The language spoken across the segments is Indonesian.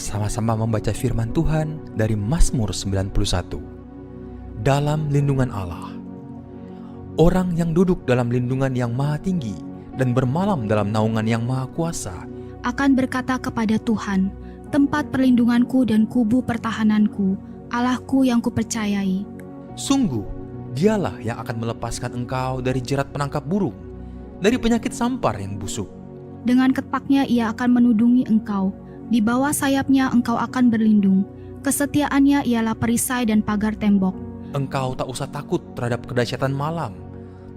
bersama-sama membaca firman Tuhan dari Mazmur 91. Dalam lindungan Allah. Orang yang duduk dalam lindungan yang maha tinggi dan bermalam dalam naungan yang maha kuasa akan berkata kepada Tuhan, tempat perlindunganku dan kubu pertahananku, Allahku yang kupercayai. Sungguh, dialah yang akan melepaskan engkau dari jerat penangkap burung, dari penyakit sampar yang busuk. Dengan ketpaknya ia akan menudungi engkau, di bawah sayapnya engkau akan berlindung. Kesetiaannya ialah perisai dan pagar tembok. Engkau tak usah takut terhadap kedahsyatan malam,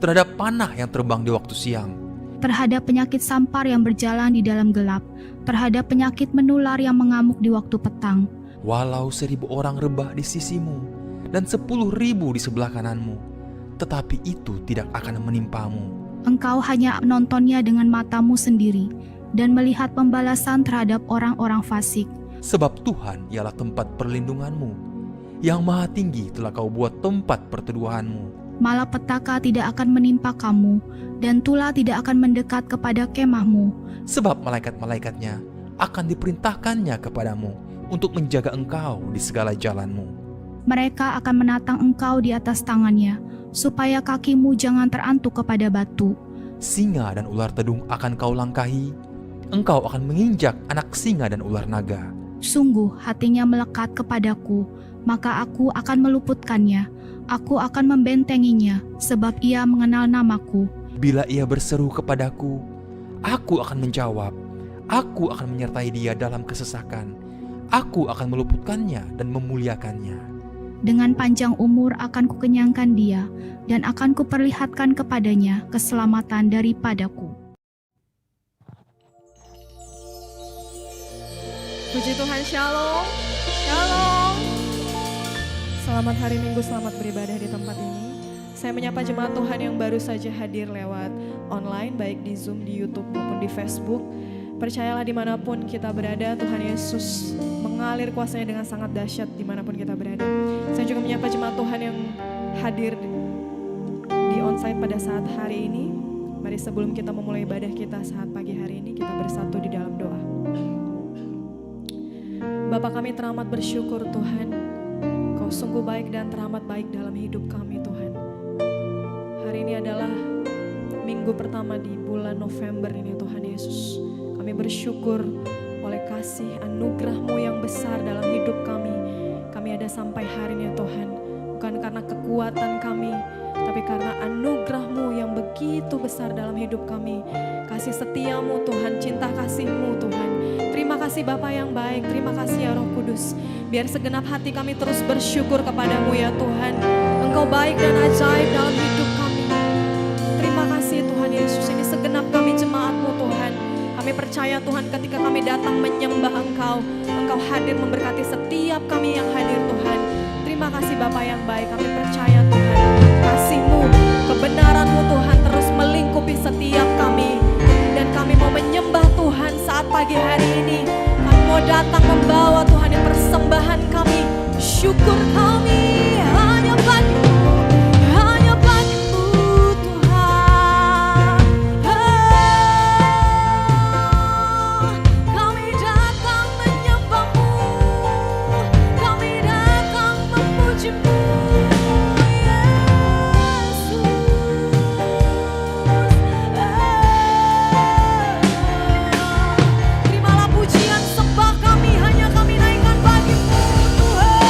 terhadap panah yang terbang di waktu siang, Terhadap penyakit sampar yang berjalan di dalam gelap, terhadap penyakit menular yang mengamuk di waktu petang. walau 1,000 orang rebah di sisimu dan 10.000 di sebelah kananmu, tetapi itu tidak akan menimpamu. Engkau hanya menontonnya dengan matamu sendiri dan melihat pembalasan terhadap orang-orang fasik. Sebab Tuhan ialah tempat perlindunganmu, yang maha tinggi telah kau buat tempat perteduhanmu. Malapetaka tidak akan menimpa kamu, dan tula tidak akan mendekat kepada kemahmu. Sebab malaikat-malaikatnya akan diperintahkannya kepadamu untuk menjaga engkau di segala jalanmu. Mereka akan menatang engkau di atas tangannya, supaya kakimu jangan terantuk kepada batu. Singa dan ular tedung akan kau langkahi, engkau akan menginjak anak singa dan ular naga. Sungguh hatinya melekat kepadaku, maka aku akan meluputkannya. Aku akan membentenginya, sebab ia mengenal namaku. Bila ia berseru kepadaku, aku akan menjawab. Aku akan menyertai dia dalam kesesakan. Aku akan meluputkannya dan memuliakannya. Dengan panjang umur akan kukenyangkan dia, dan akan kuperlihatkan kepadanya keselamatan daripadaku. Puji Tuhan, Shalom. Shalom. Selamat hari Minggu, selamat beribadah di tempat ini. Saya menyapa jemaat Tuhan yang baru saja hadir lewat online, baik di Zoom, di YouTube maupun di Facebook. Percayalah dimanapun kita berada, Tuhan Yesus mengalir kuasanya dengan sangat dahsyat dimanapun kita berada. Saya juga menyapa jemaat Tuhan yang hadir di onsite pada saat hari ini. Mari sebelum kita memulai ibadah kita saat pagi hari ini, kita bersatu di dalam doa. Bapa kami teramat bersyukur Tuhan, Kau sungguh baik dan teramat baik dalam hidup kami Tuhan. Hari ini adalah minggu pertama di bulan November ini Tuhan Yesus. Kami bersyukur oleh kasih anugerah-Mu yang besar dalam hidup kami. Kami ada sampai hari ini Tuhan, bukan karena kekuatan kami, tapi karena anugerah-Mu yang begitu besar dalam hidup kami. Kasih setia-Mu Tuhan, cinta kasih-Mu Tuhan. Terima kasih Bapa yang baik, terima kasih ya Roh Kudus. Biar segenap hati kami terus bersyukur kepadamu ya Tuhan. Engkau baik dan ajaib dalam hidup kami. Terima kasih Tuhan Yesus, ini segenap kami jemaat-Mu Tuhan. Kami percaya Tuhan ketika kami datang menyembah Engkau, Engkau hadir memberkati setiap kami yang hadir Tuhan. Terima kasih Bapa yang baik, kami percaya Tuhan. Kasih-Mu, kebenaran-Mu Tuhan terus melingkupi setiap kami. Dan kami mau menyembah Tuhan saat pagi hari ini. Kami mau datang membawa Tuhan yang persembahan kami. Syukur kami hanya padamu, hanya padamu Tuhan. Kami datang menyembah-Mu, kami datang memuji-Mu. Pujian sembah kami hanya kami naikkan bagi-Mu Tuhan.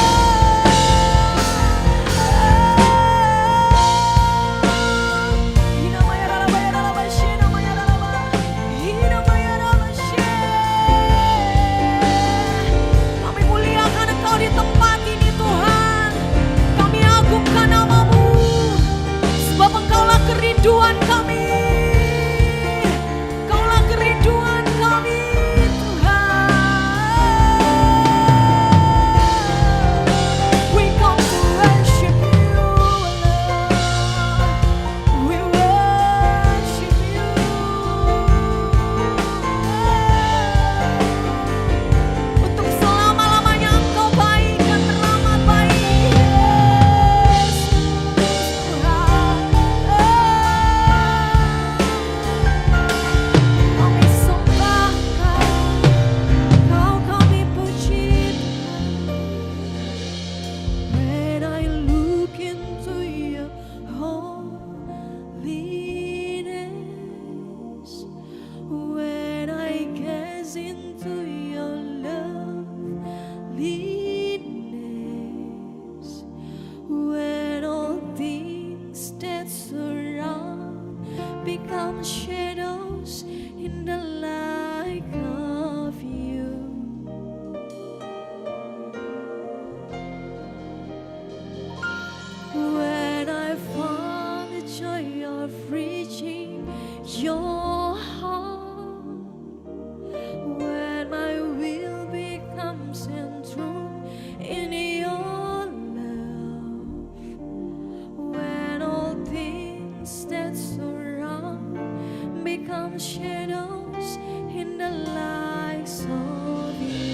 shadows in the lights of you.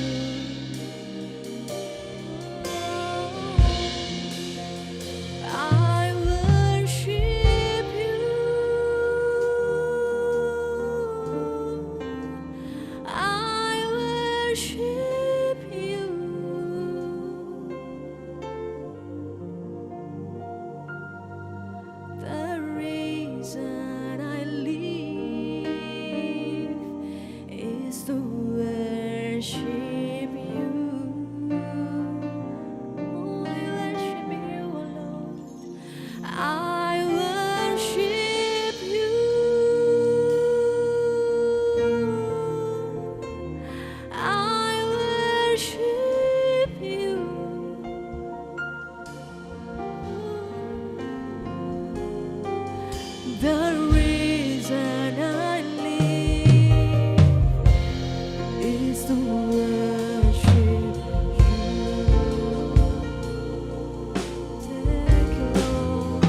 I worship you. I worship you. The reason I live is to worship you. Oh, I worship you, oh Lord. I worship you. I worship you. The reason I live is to worship you. Thank you, Lord.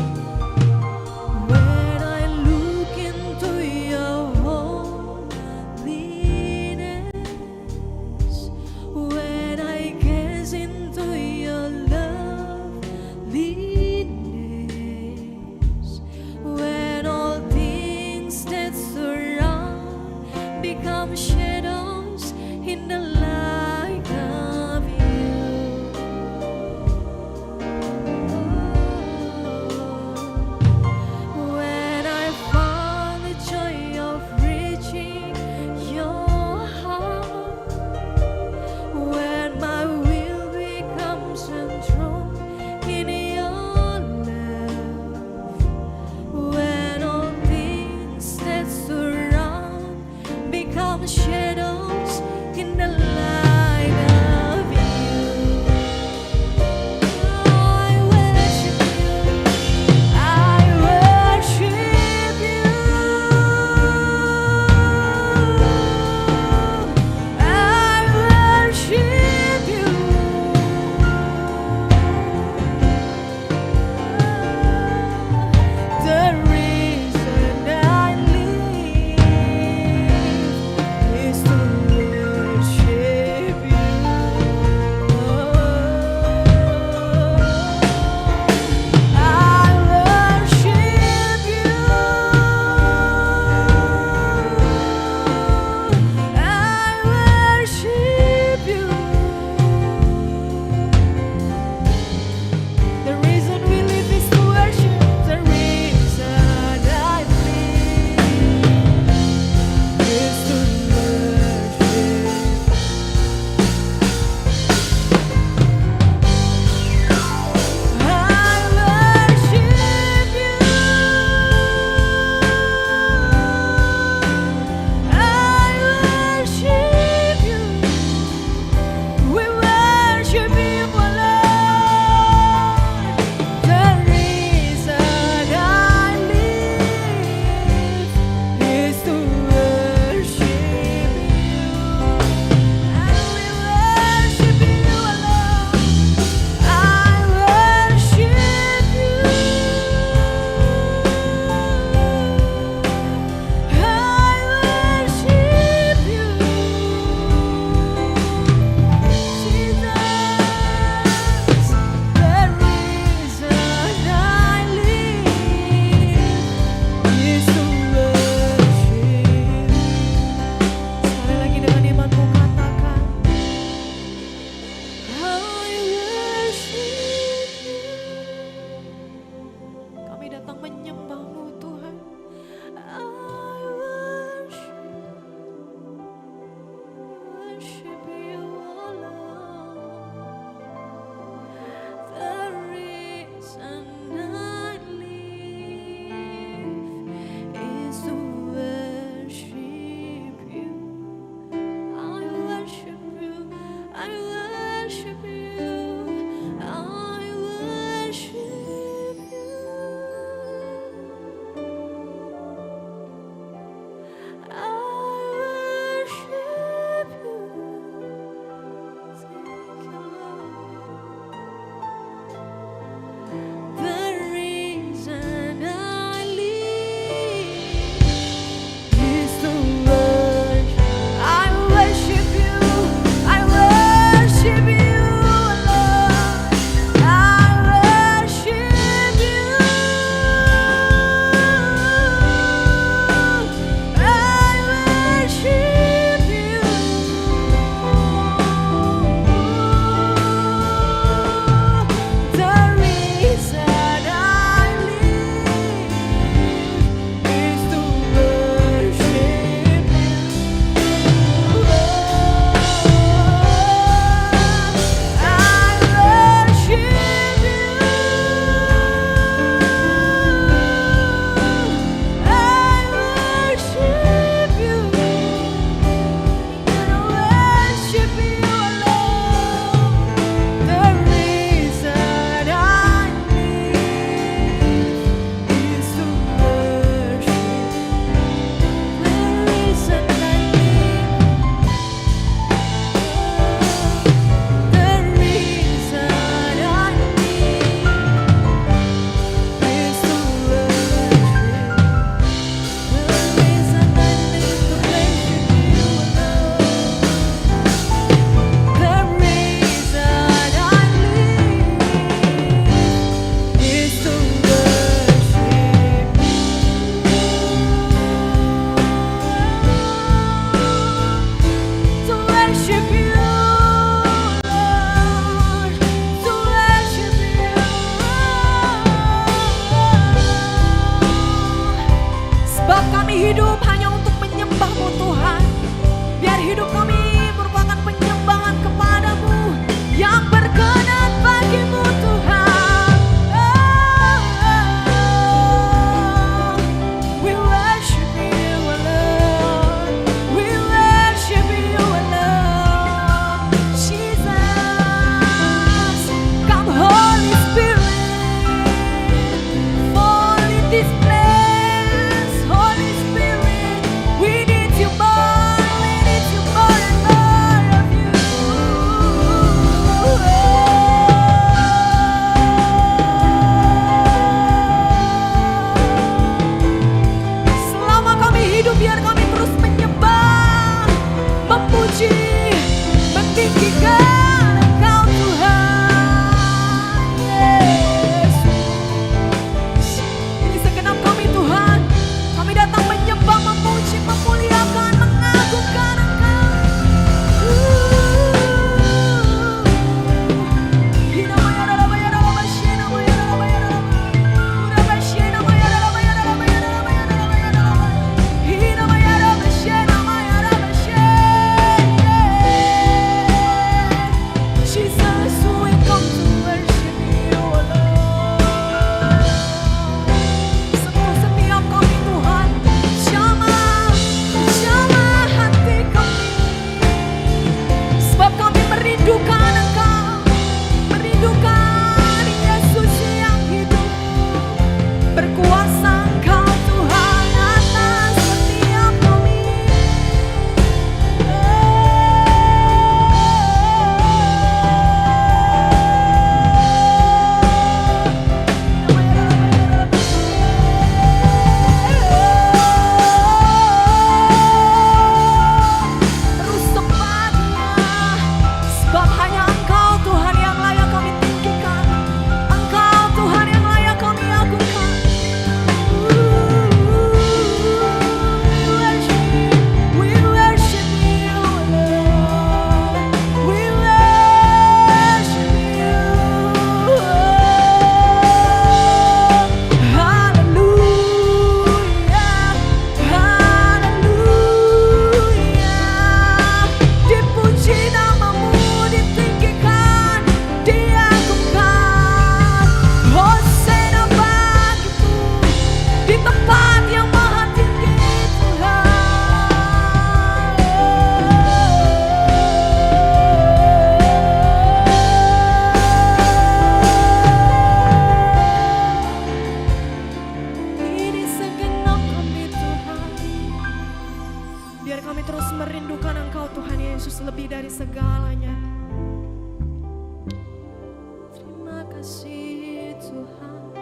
kasih Tuhan,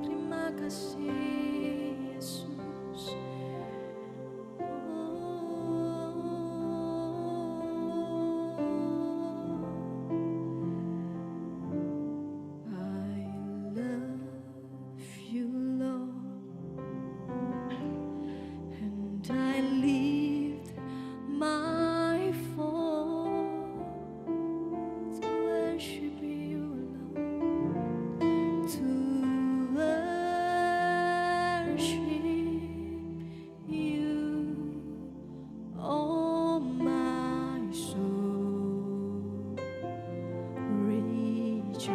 terima kasih Yesus. I love you, Lord, and I lift my voice to worship you, Lord, to worship you, oh my soul, rejoice,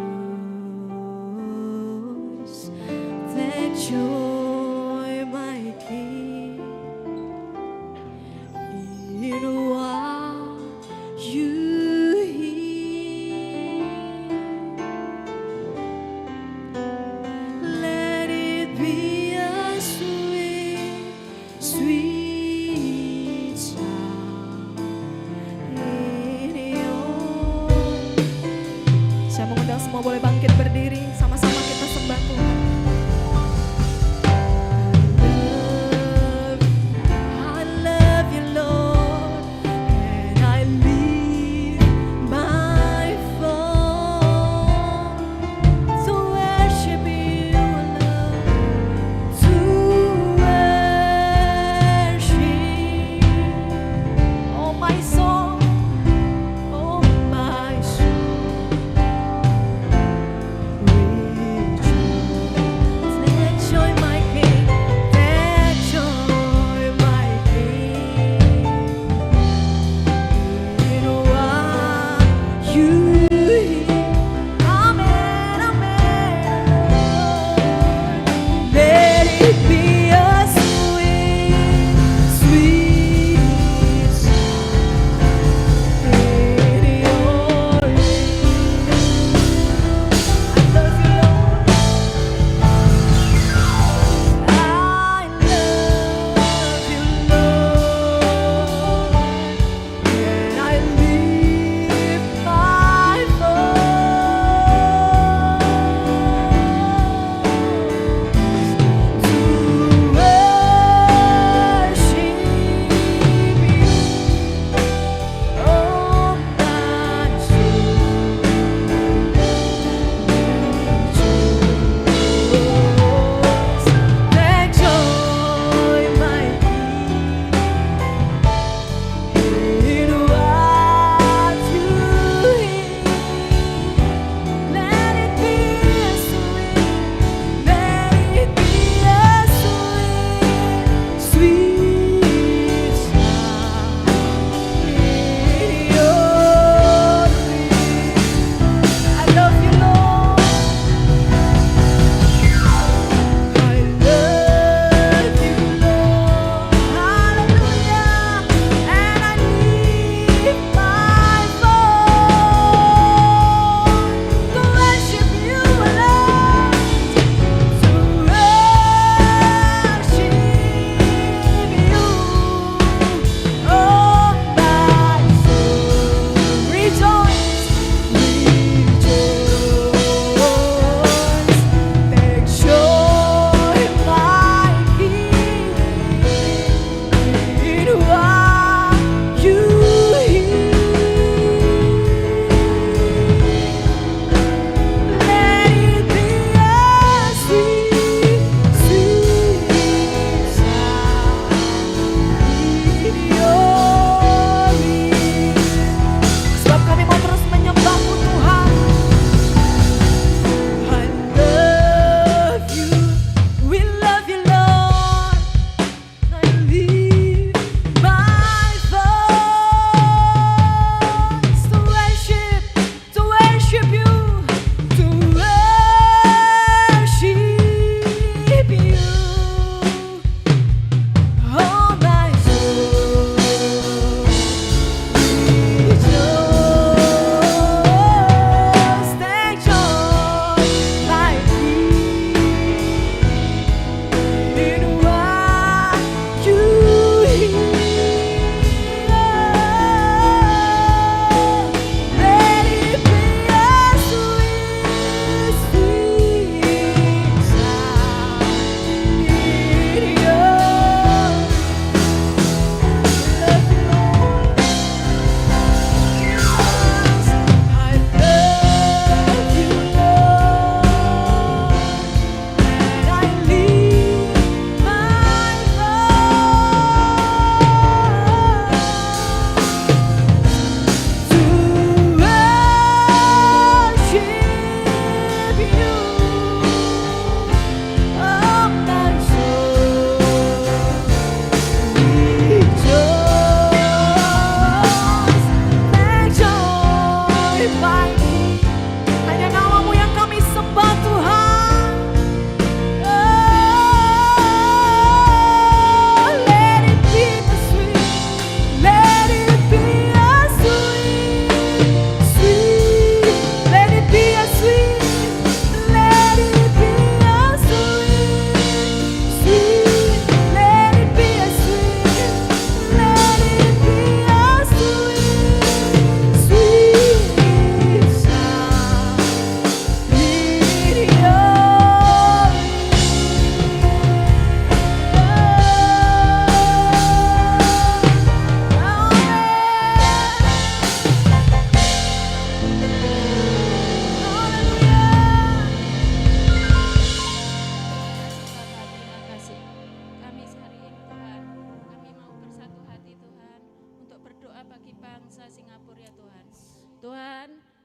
take joy, my King, in what you hear. Let it be a sweet, sweet sound in your. Saya mengundang semua boleh bangkit berdiri, sama-sama kita sembah Tuhan. I love you, Lord, and I lift my voice to worship you, Lord, to worship, oh my soul, oh my soul, rejoice.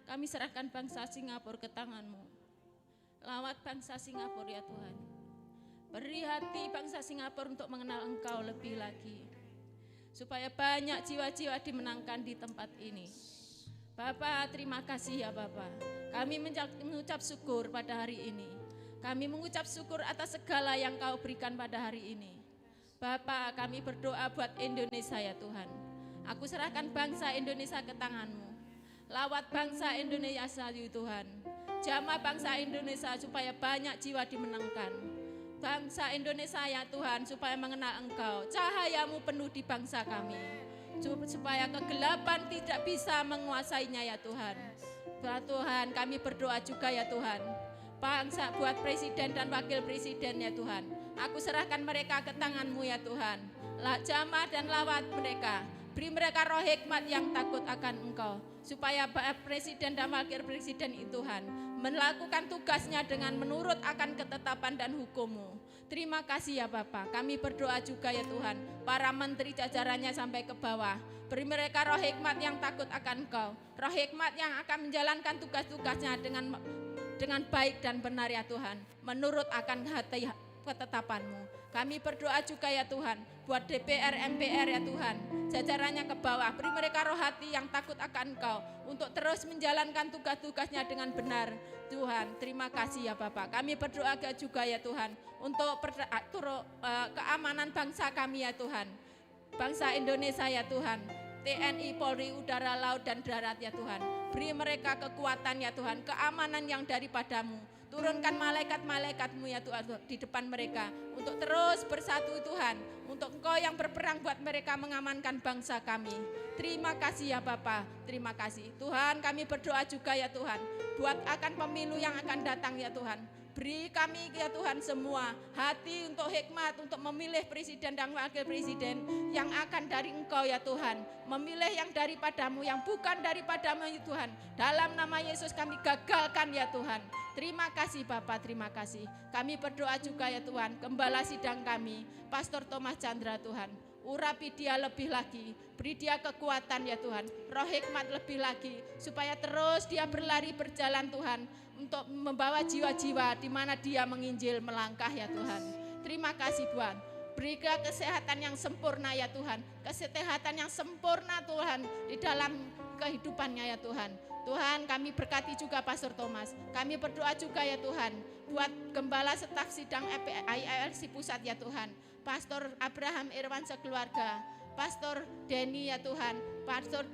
Kami serahkan bangsa Singapura ke tangan-Mu. Lawat bangsa Singapura ya Tuhan. Beri hati bangsa Singapura untuk mengenal Engkau lebih lagi. Supaya banyak jiwa-jiwa dimenangkan di tempat ini. Bapa, terima kasih ya Bapa. Kami mengucap syukur pada hari ini. Kami mengucap syukur atas segala yang Kau berikan pada hari ini. Bapa, kami berdoa buat Indonesia ya Tuhan. Aku serahkan bangsa Indonesia ke tangan-Mu. Lawat bangsa Indonesia ya Tuhan. Jamah bangsa Indonesia supaya banyak jiwa dimenangkan. Bangsa Indonesia ya Tuhan supaya mengenal Engkau. Cahayamu penuh di bangsa kami. Supaya kegelapan tidak bisa menguasainya ya Tuhan. Tuhan, kami berdoa juga ya Tuhan. Bangsa buat presiden dan wakil presiden ya Tuhan. Aku serahkan mereka ke tangan-Mu ya Tuhan. Jamah dan lawat mereka. Beri mereka roh hikmat yang takut akan Engkau. Supaya presiden dan wakil presiden itu Tuhan melakukan tugasnya dengan menurut akan ketetapan dan hukum-Mu. Terima kasih ya Bapa. Kami berdoa juga ya Tuhan. Para menteri jajarannya sampai ke bawah. Beri mereka roh hikmat yang takut akan Engkau. Roh hikmat yang akan menjalankan tugas-tugasnya dengan baik dan benar ya Tuhan. Menurut akan hati ketetapan-Mu. Kami berdoa juga ya Tuhan, buat DPR, MPR ya Tuhan, jajarannya ke bawah, beri mereka roh hati yang takut akan Engkau, untuk terus menjalankan tugas-tugasnya dengan benar. Tuhan, terima kasih ya Bapak. Kami berdoa juga ya Tuhan, untuk keamanan bangsa kami ya Tuhan, bangsa Indonesia ya Tuhan, TNI, Polri, Udara, Laut, dan Darat ya Tuhan. Beri mereka kekuatan ya Tuhan, keamanan yang daripada-Mu. Turunkan malaikat-malaikat-Mu ya Tuhan di depan mereka untuk terus bersatu Tuhan, untuk Engkau yang berperang buat mereka mengamankan bangsa kami. Terima kasih ya Bapa, terima kasih. Tuhan, kami berdoa juga ya Tuhan, buat akan pemilu yang akan datang ya Tuhan. Beri kami ya Tuhan semua hati untuk hikmat untuk memilih presiden dan wakil presiden yang akan dari Engkau ya Tuhan. Memilih yang daripada-Mu, yang bukan daripada-Mu ya Tuhan. Dalam nama Yesus kami gagalkan ya Tuhan. Terima kasih Bapak, terima kasih. Kami berdoa juga ya Tuhan, gembala sidang kami, Pastor Thomas Chandra Tuhan. Urapi dia lebih lagi, beri dia kekuatan ya Tuhan, roh hikmat lebih lagi, supaya terus dia berlari berjalan Tuhan, untuk membawa jiwa-jiwa di mana dia menginjil melangkah ya Tuhan. Terima kasih Tuhan, berikan kesehatan yang sempurna ya Tuhan, kesehatan yang sempurna Tuhan di dalam kehidupannya ya Tuhan. Tuhan, kami berkati juga Pastor Thomas, kami berdoa juga ya Tuhan, buat gembala staf sidang ILC Pusat ya Tuhan, Pastor Abraham Irwan sekeluarga, Pastor Denny ya Tuhan, Pastor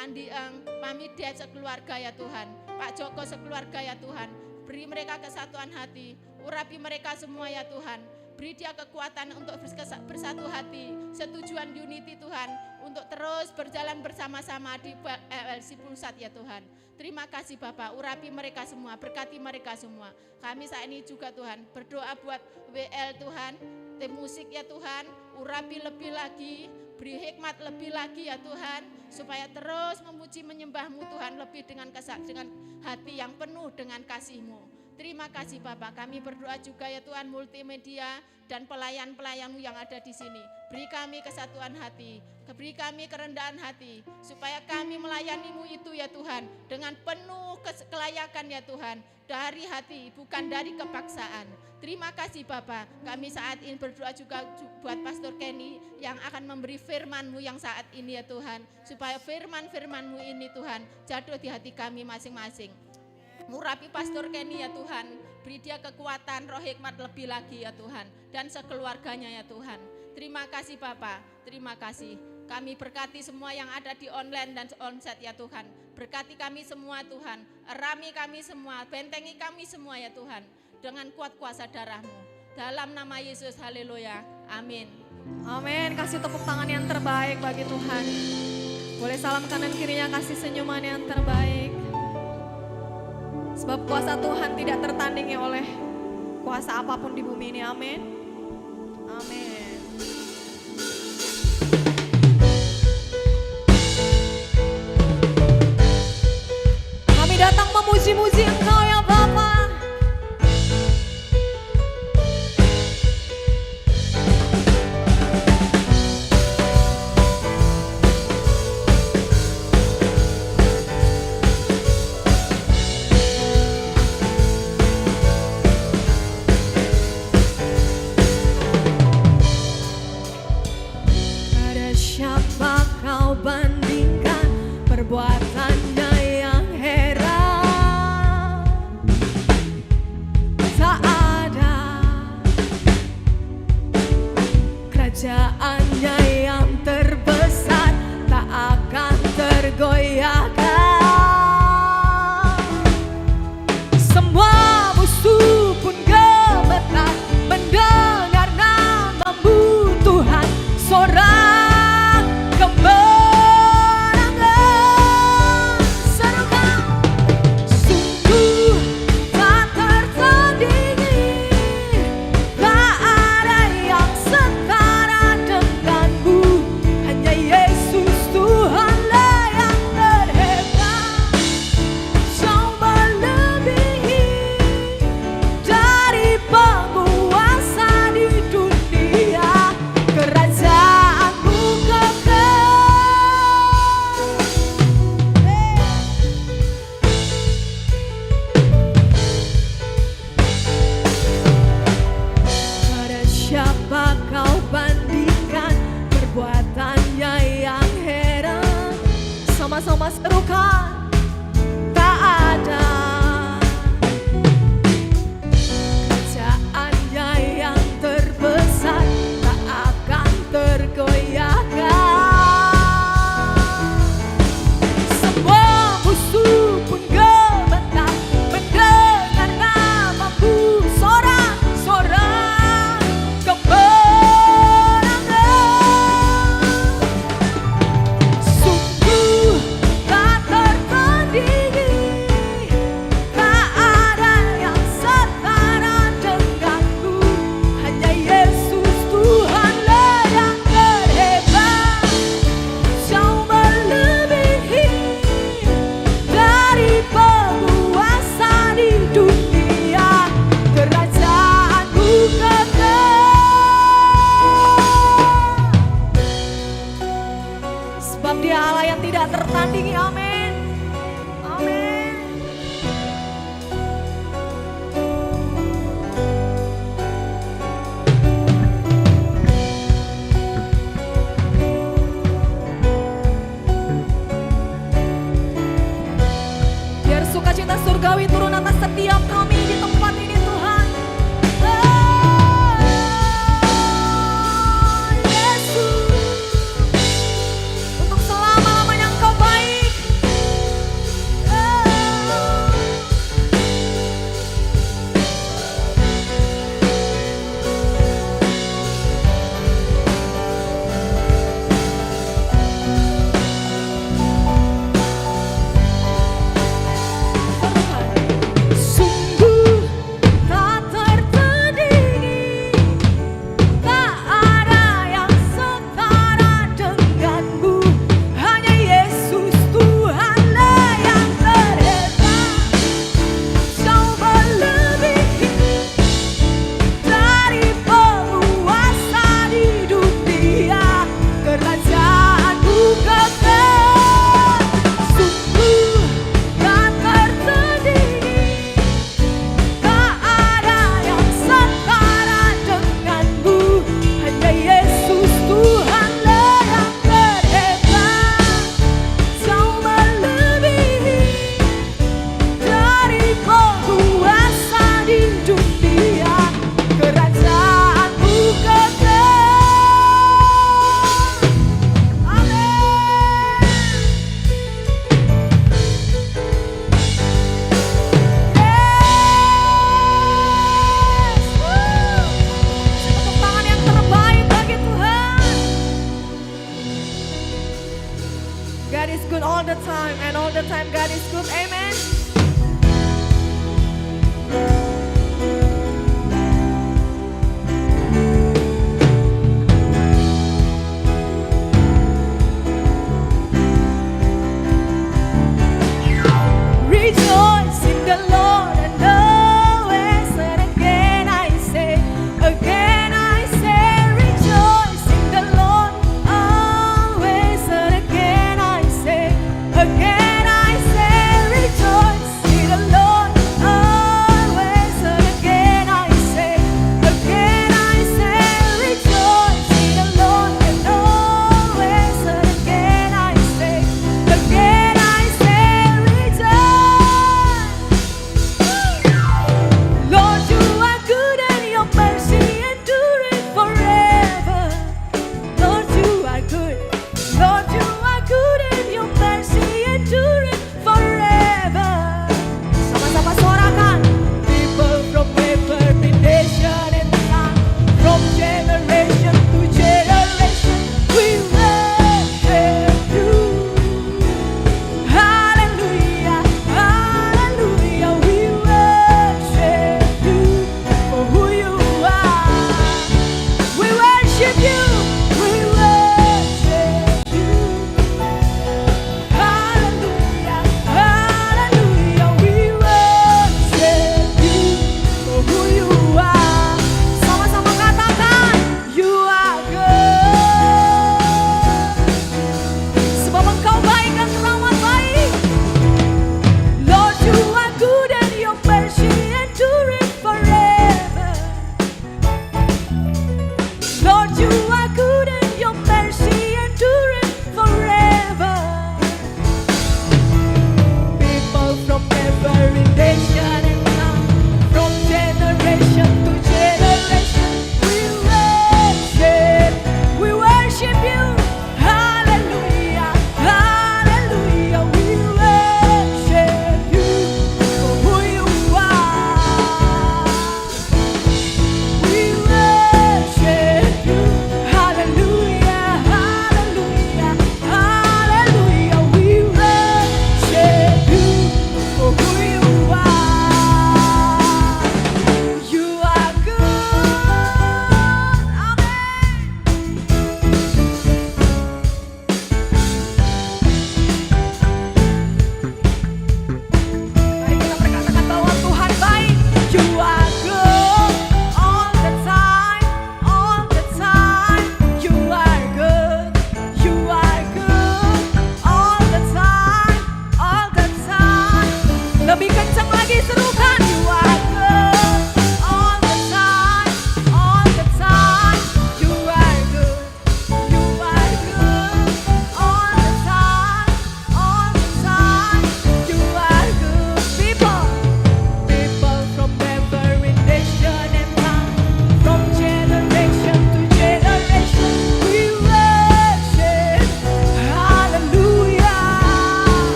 Andi Eng, Mami Ded sekeluarga ya Tuhan, Pak Joko sekeluarga ya Tuhan, beri mereka kesatuan hati, urapi mereka semua ya Tuhan, beri dia kekuatan untuk bersatu hati, setujuan unity Tuhan, untuk terus berjalan bersama-sama di LC Pusat ya Tuhan. Terima kasih Bapak, urapi mereka semua, berkati mereka semua. Kami saat ini juga Tuhan, berdoa buat WL Tuhan, tim musik ya Tuhan, urapi lebih lagi, beri hikmat lebih lagi ya Tuhan, supaya terus memuji menyembah-Mu Tuhan lebih dengan hati yang penuh dengan kasih-Mu. Terima kasih Bapak, kami berdoa juga ya Tuhan multimedia dan pelayan-pelayan-Mu yang ada di sini. Beri kami kesatuan hati, beri kami kerendahan hati, supaya kami melayani-Mu itu ya Tuhan, dengan penuh kelayakan ya Tuhan, dari hati, bukan dari kepaksaan. Terima kasih Bapak, kami saat ini berdoa juga buat Pastor Kenny yang akan memberi firman-Mu yang saat ini ya Tuhan, supaya firman-firman-Mu ini Tuhan jatuh di hati kami masing-masing. Murapi Pastor Kenny ya Tuhan, beri dia kekuatan, roh hikmat lebih lagi ya Tuhan, dan sekeluarganya ya Tuhan. Terima kasih Bapak, terima kasih. Kami berkati semua yang ada di online dan onsite ya Tuhan. Berkati kami semua Tuhan, erami kami semua, bentengi kami semua ya Tuhan, dengan kuat kuasa darah-Mu. Dalam nama Yesus, haleluya, amin. Amin, kasih tepuk tangan yang terbaik bagi Tuhan. Boleh salam kanan kirinya, kasih senyuman yang terbaik. Sebab kuasa Tuhan tidak tertandingi oleh kuasa apapun di bumi ini, amin. Amin. Kami datang memuji-muji Engkau ya Bapa.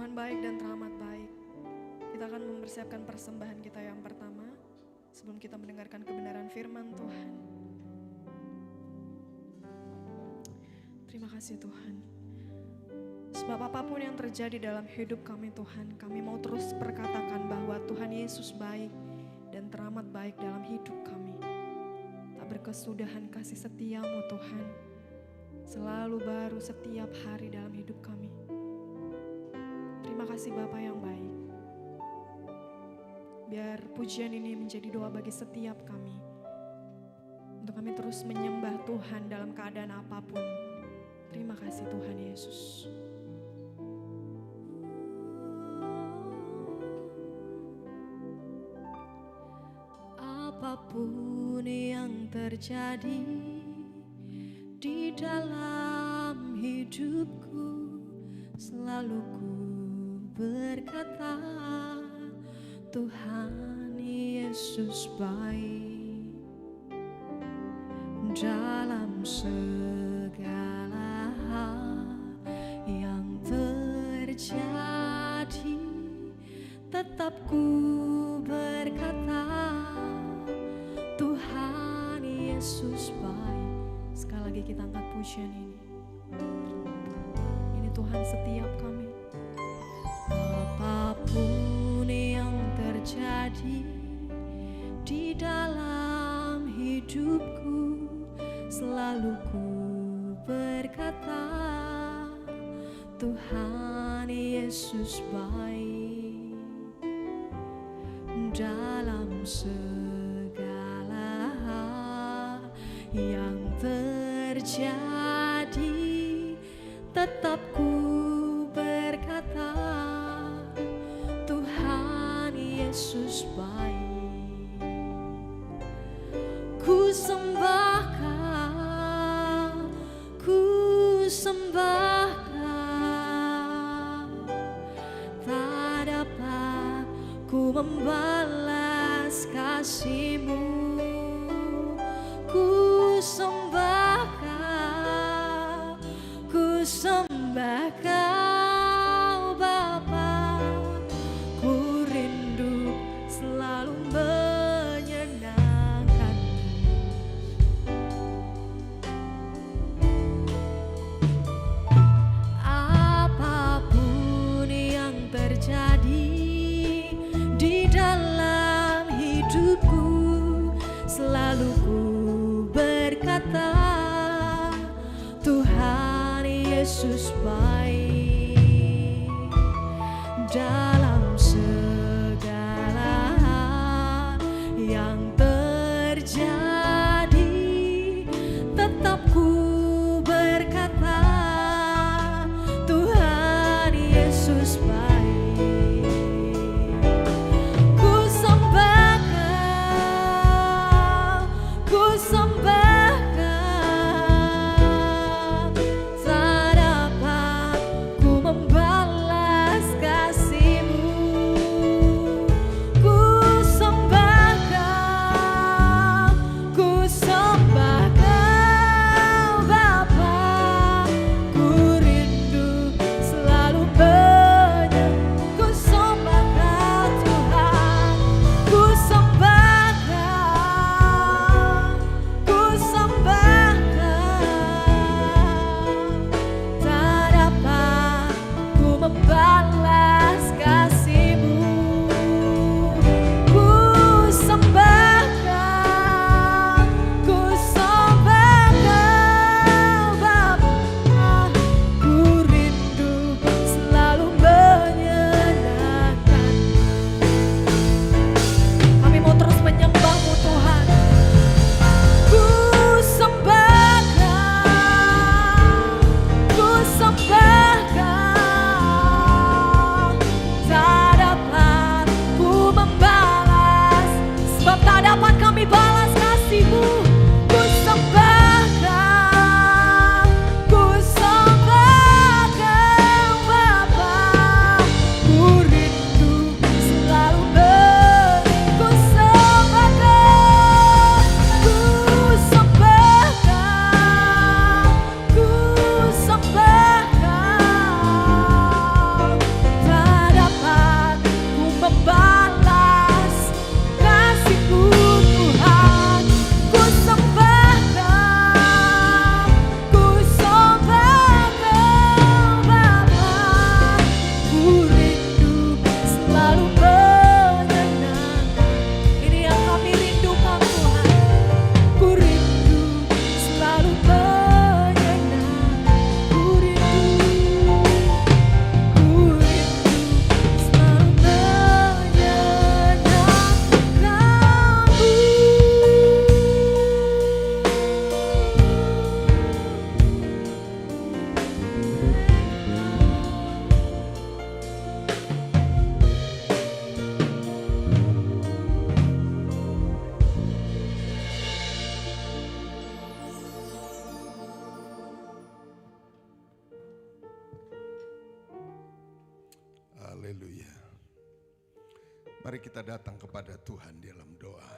Tuhan baik dan teramat baik. Kita akan mempersiapkan persembahan kita yang pertama sebelum kita mendengarkan kebenaran firman Tuhan. Terima kasih Tuhan. Sebab apapun yang terjadi dalam hidup kami Tuhan, kami mau terus perkatakan bahwa Tuhan Yesus baik dan teramat baik dalam hidup kami. Tak berkesudahan kasih setia-Mu Tuhan, selalu baru setiap hari dalam hidup kami. Terima kasih Bapa yang baik. Biar pujian ini menjadi doa bagi setiap kami, untuk kami terus menyembah Tuhan dalam keadaan apapun. Terima kasih Tuhan Yesus. Apapun yang terjadi di dalam hidupku, selalu ku berkata, Tuhan Yesus baik dalam segala hal yang terjadi. Tetap ku berkata, Tuhan Yesus baik. Sekali lagi kita angkat pujian ini. Ini Tuhan setiap kami. Apapun yang terjadi di dalam hidupku, selalu ku berkata, Tuhan Yesus baik dalam segala hal yang terjadi. Tetap ku berkata, Tuhan Yesus baik. Ku sembahkan, ku sembahkan, tak dapat ku membalas kasih-Mu. Ku sembahkan, ku sembahkan Kau Bapa. Ku rindu selalu menyenangkan-Mu. Apapun yang terjadi di dalam hidupku, selalu ku berkata, Tuhan Yesus baik dalam segala hal yang terjadi. Tetap ku berkata, Tuhan Yesus baik. Ku sembahkan, ku sembahkan, tak dapat ku membalas kasih-Mu. Mari kita datang kepada Tuhan di dalam doa.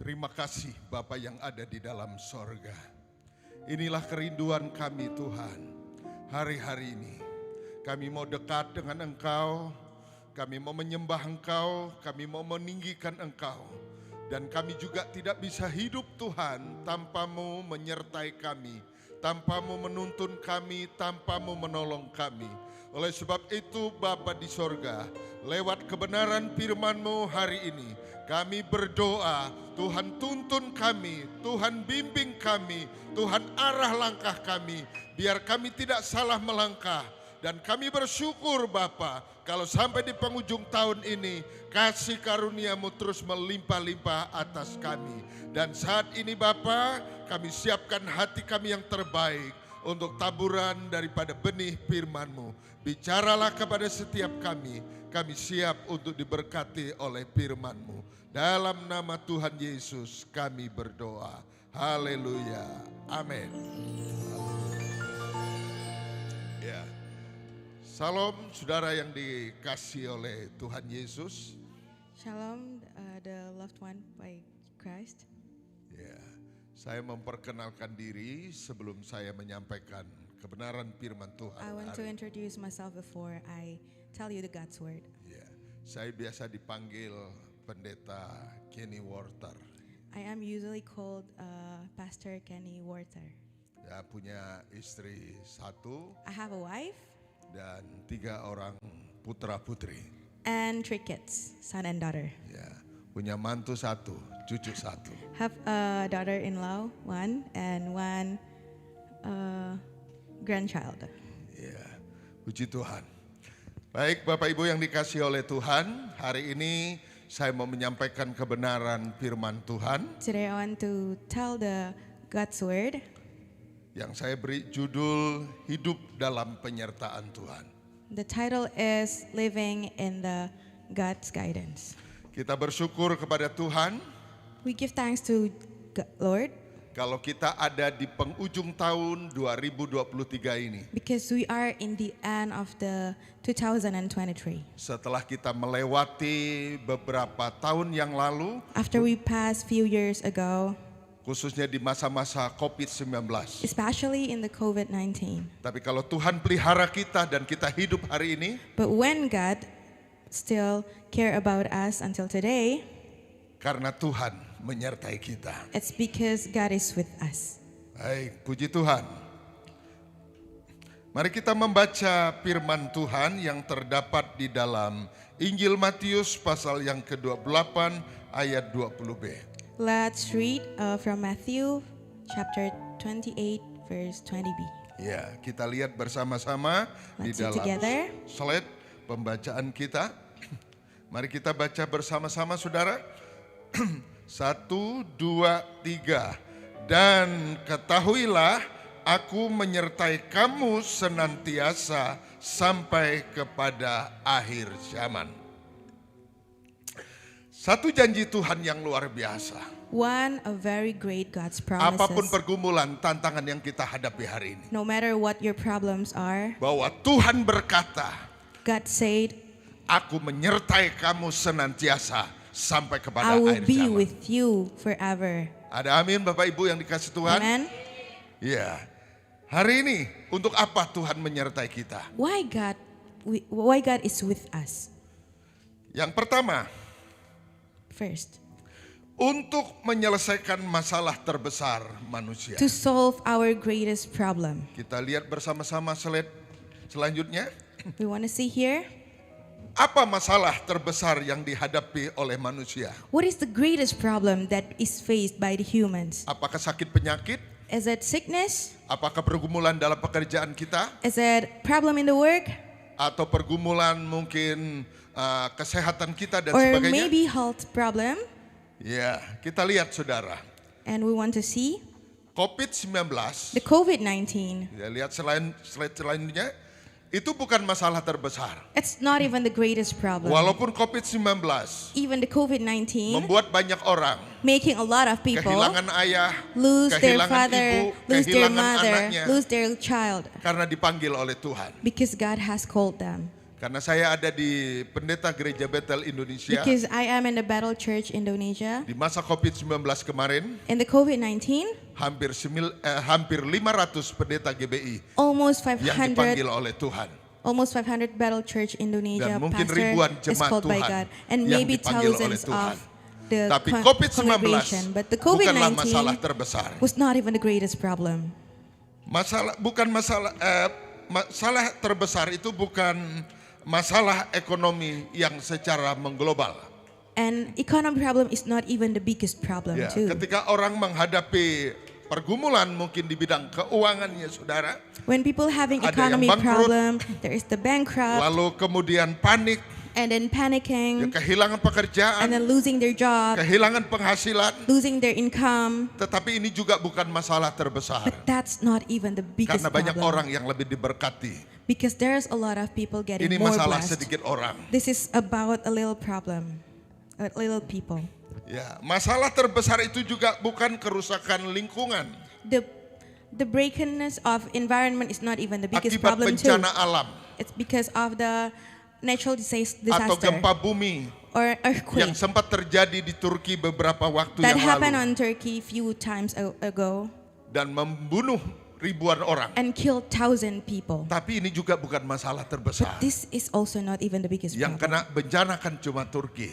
Terima kasih Bapa yang ada di dalam sorga. Inilah kerinduan kami Tuhan. Hari-hari ini kami mau dekat dengan Engkau. Kami mau menyembah Engkau. Kami mau meninggikan Engkau. Dan kami juga tidak bisa hidup Tuhan tanpa-Mu menyertai kami. Tanpa-Mu menuntun kami, tanpa-Mu menolong kami. Oleh sebab itu Bapa di sorga, lewat kebenaran firman-Mu hari ini, kami berdoa, Tuhan tuntun kami, Tuhan bimbing kami, Tuhan arah langkah kami, biar kami tidak salah melangkah. Dan kami bersyukur Bapa, kalau sampai di penghujung tahun ini, kasih karunia-Mu terus melimpah-limpah atas kami. Dan saat ini Bapa, kami siapkan hati kami yang terbaik untuk taburan daripada benih firman-Mu. Bicaralah kepada setiap kami siap untuk diberkati oleh firman-Mu. Dalam nama Tuhan Yesus kami berdoa. Haleluya. Amin. Ya. Salam saudara yang dikasih oleh Tuhan Yesus. Shalom, the loved one by Christ. Ya, saya memperkenalkan diri sebelum saya menyampaikan kebenaran firman Tuhan. I want to introduce myself before I tell you the God's word. Ya, saya biasa dipanggil Pendeta Kenny Worter. I am usually called Pastor Kenny Worter. Ya, punya istri 1 I have a wife dan 3 orang putra putri. and 3 kids, son and daughter. Ya, punya mantu 1, cucu 1. Have a daughter-in-law, 1, and 1 grandchild. Ya, puji Tuhan. Baik Bapak Ibu yang dikasih oleh Tuhan, hari ini saya mau menyampaikan kebenaran firman Tuhan Today I want to tell the God's word yang saya beri judul Hidup dalam Penyertaan Tuhan. The title is Living in the God's Guidance. Kita bersyukur kepada Tuhan We give thanks to Lord kalau kita ada di penghujung tahun 2023 ini. because we are in the end of the 2023. Setelah kita melewati beberapa tahun yang lalu, After we passed few years ago, khususnya di masa-masa COVID-19. especially in the COVID-19. Tapi kalau Tuhan pelihara kita dan kita hidup hari ini, But when God still care about us until today, karena Tuhan menyertai kita. it's because God is with us. Baik, puji Tuhan. Mari kita membaca firman Tuhan yang terdapat di dalam Injil Matius pasal yang ke-28 ayat 20b. Let's read from Matthew chapter 28 verse 20b. Ya, kita lihat bersama-sama di Let's read dalam together. slide pembacaan kita. Mari kita baca bersama-sama saudara. 1, 2, 3. Dan ketahuilah aku menyertai kamu senantiasa sampai kepada akhir zaman. Satu janji Tuhan yang luar biasa. One, a very great God's Apapun promises. pergumulan, tantangan yang kita hadapi hari ini. No matter what your problems are, Bahwa Tuhan berkata, God said, aku menyertai kamu senantiasa sampai kepada I will akhir be zaman. with you forever. Ada amin Bapak Ibu yang dikasih Tuhan? Amen. Ya. Hari ini untuk apa Tuhan menyertai kita? Why God is with us? Yang pertama, First, untuk menyelesaikan masalah terbesar manusia. to solve our greatest problem. Kita lihat bersama-sama slide selanjutnya. We want to see here, Apa masalah terbesar yang dihadapi oleh manusia? what is the greatest problem that is faced by the humans? Apakah sakit penyakit? Is it sickness? Apakah pergumulan dalam pekerjaan kita? Is it problem in the work? Atau pergumulan mungkin kesehatan kita dan Or sebagainya? maybe health problem? Ya, kita lihat saudara. And we want to see COVID-19, the COVID-19. ya, lihat slide selanjutnya, itu bukan masalah terbesar. It's not even the greatest problem. Walaupun COVID-19 Even the COVID-19 membuat banyak orang making a lot of people kehilangan ayah, lose their kehilangan father, ibu, lose their kehilangan mother, anaknya lose their child karena dipanggil oleh Tuhan. because God has called them. Karena saya ada di Pendeta Gereja Betel Indonesia because I am in the Battle Church Indonesia. di masa COVID-19 kemarin, In the COVID-19, hampir 500 pendeta GBI almost yang 500 dipanggil oleh Tuhan. almost 500 Battle Church Indonesia Dan mungkin pastor ribuan is jemaat called by Tuhan God, and yang maybe dipanggil oleh thousands Tuhan. of the Tapi congregation. COVID-19 But the bukanlah masalah COVID-19 terbesar. was not even the greatest problem. Masalah terbesar itu bukan masalah ekonomi yang secara mengglobal. And economic problem is not even the biggest problem Ya, too. ketika orang menghadapi pergumulan mungkin di bidang keuangannya, saudara, When people having ada yang economic bangkrut, problem, there is the bankrupt, lalu kemudian panik, and then ya, panicking, kehilangan and pekerjaan, then losing their job, kehilangan penghasilan. losing their income. Tetapi ini juga bukan masalah terbesar. But that's not even the biggest Karena banyak problem. orang yang lebih diberkati. Because there's a lot of people getting Ini more masalah blessed. sedikit orang. This is about a little problem, a little people. Ya, masalah terbesar itu juga bukan kerusakan lingkungan The brokenness of environment is not even the biggest akibat problem too. bencana alam It's because of the natural atau disaster gempa bumi or yang earthquake sempat terjadi di Turki beberapa waktu that yang happened lalu on Turkey few times ago dan membunuh ribuan orang. and killed 1,000 people. Tapi ini juga bukan masalah terbesar. This is also not even the biggest Yang problem. kena bencana kan cuma Turki.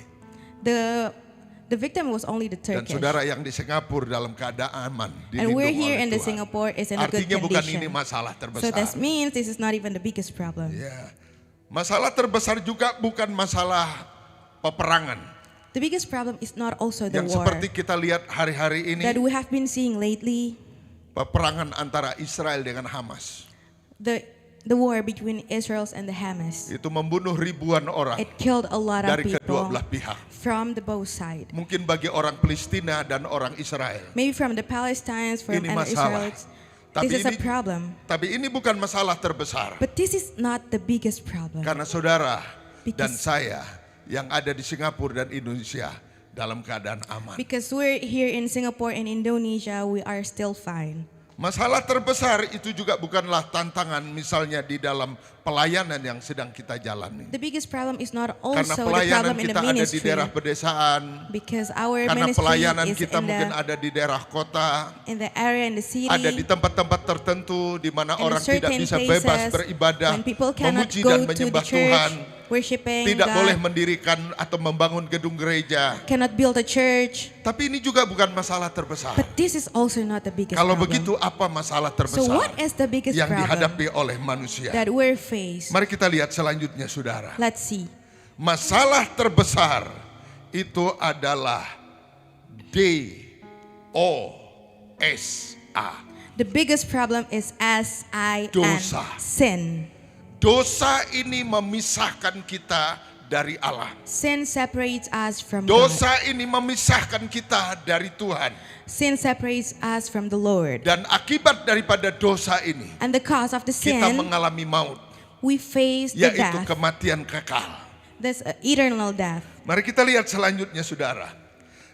The victim was only the Dan Turkish. saudara yang di Singapura dalam keadaan aman, And we're dilindungi here oleh in the Tuhan. Singapore is in a good Artinya bukan ini condition. masalah So terbesar. that means this is not even the biggest problem. Ya. Masalah terbesar juga bukan masalah peperangan The biggest problem is not also the yang war seperti kita lihat hari-hari ini, that we have been seeing lately, peperangan antara Israel dengan Hamas. the war between Israel and the Hamas. Itu membunuh ribuan orang It killed a lot of dari kedua people belah pihak. from the both side. Mungkin bagi orang Palestina dan orang Israel. Maybe from the Palestinians, from Ini and masalah. Israelites. Tapi This is a ini- problem. Tapi ini bukan masalah terbesar. But this is not the biggest problem. Karena saudara dan Because- saya yang ada di Singapura dan Indonesia dalam keadaan aman. Because we're here in Singapore and Indonesia, we are still fine. Masalah terbesar itu juga bukanlah tantangan misalnya di dalam pelayanan yang sedang kita jalani. The biggest problem is not Karena also the pelayanan problem in kita the ada di ministry. daerah pedesaan. Because our Karena ministry pelayanan is kita in mungkin the, ada di daerah kota. in the area, in the city, Ada di tempat-tempat tertentu di mana in orang certain tidak bisa places bebas beribadah, when people cannot memuji go dan to the menyembah church, Tuhan. worshiping Tidak God, boleh mendirikan atau membangun gedung gereja. cannot build a church. Tapi ini juga bukan masalah terbesar. But this is also not the biggest Kalau problem. begitu apa masalah So terbesar what is the biggest yang problem dihadapi oleh manusia? that we're faced? Mari kita lihat selanjutnya saudara. Let's see. Masalah terbesar itu adalah DOSA. The biggest problem is S-I-N, Dosa. sin. Dosa ini memisahkan kita dari Allah. Sin separates us from God. Dosa ini memisahkan kita dari Tuhan. Sin separates us from the Lord. Dan akibat daripada dosa ini, And the cause of the kita sin, mengalami maut, we face the yaitu death. kematian kekal. That's eternal death. Mari kita lihat selanjutnya saudara.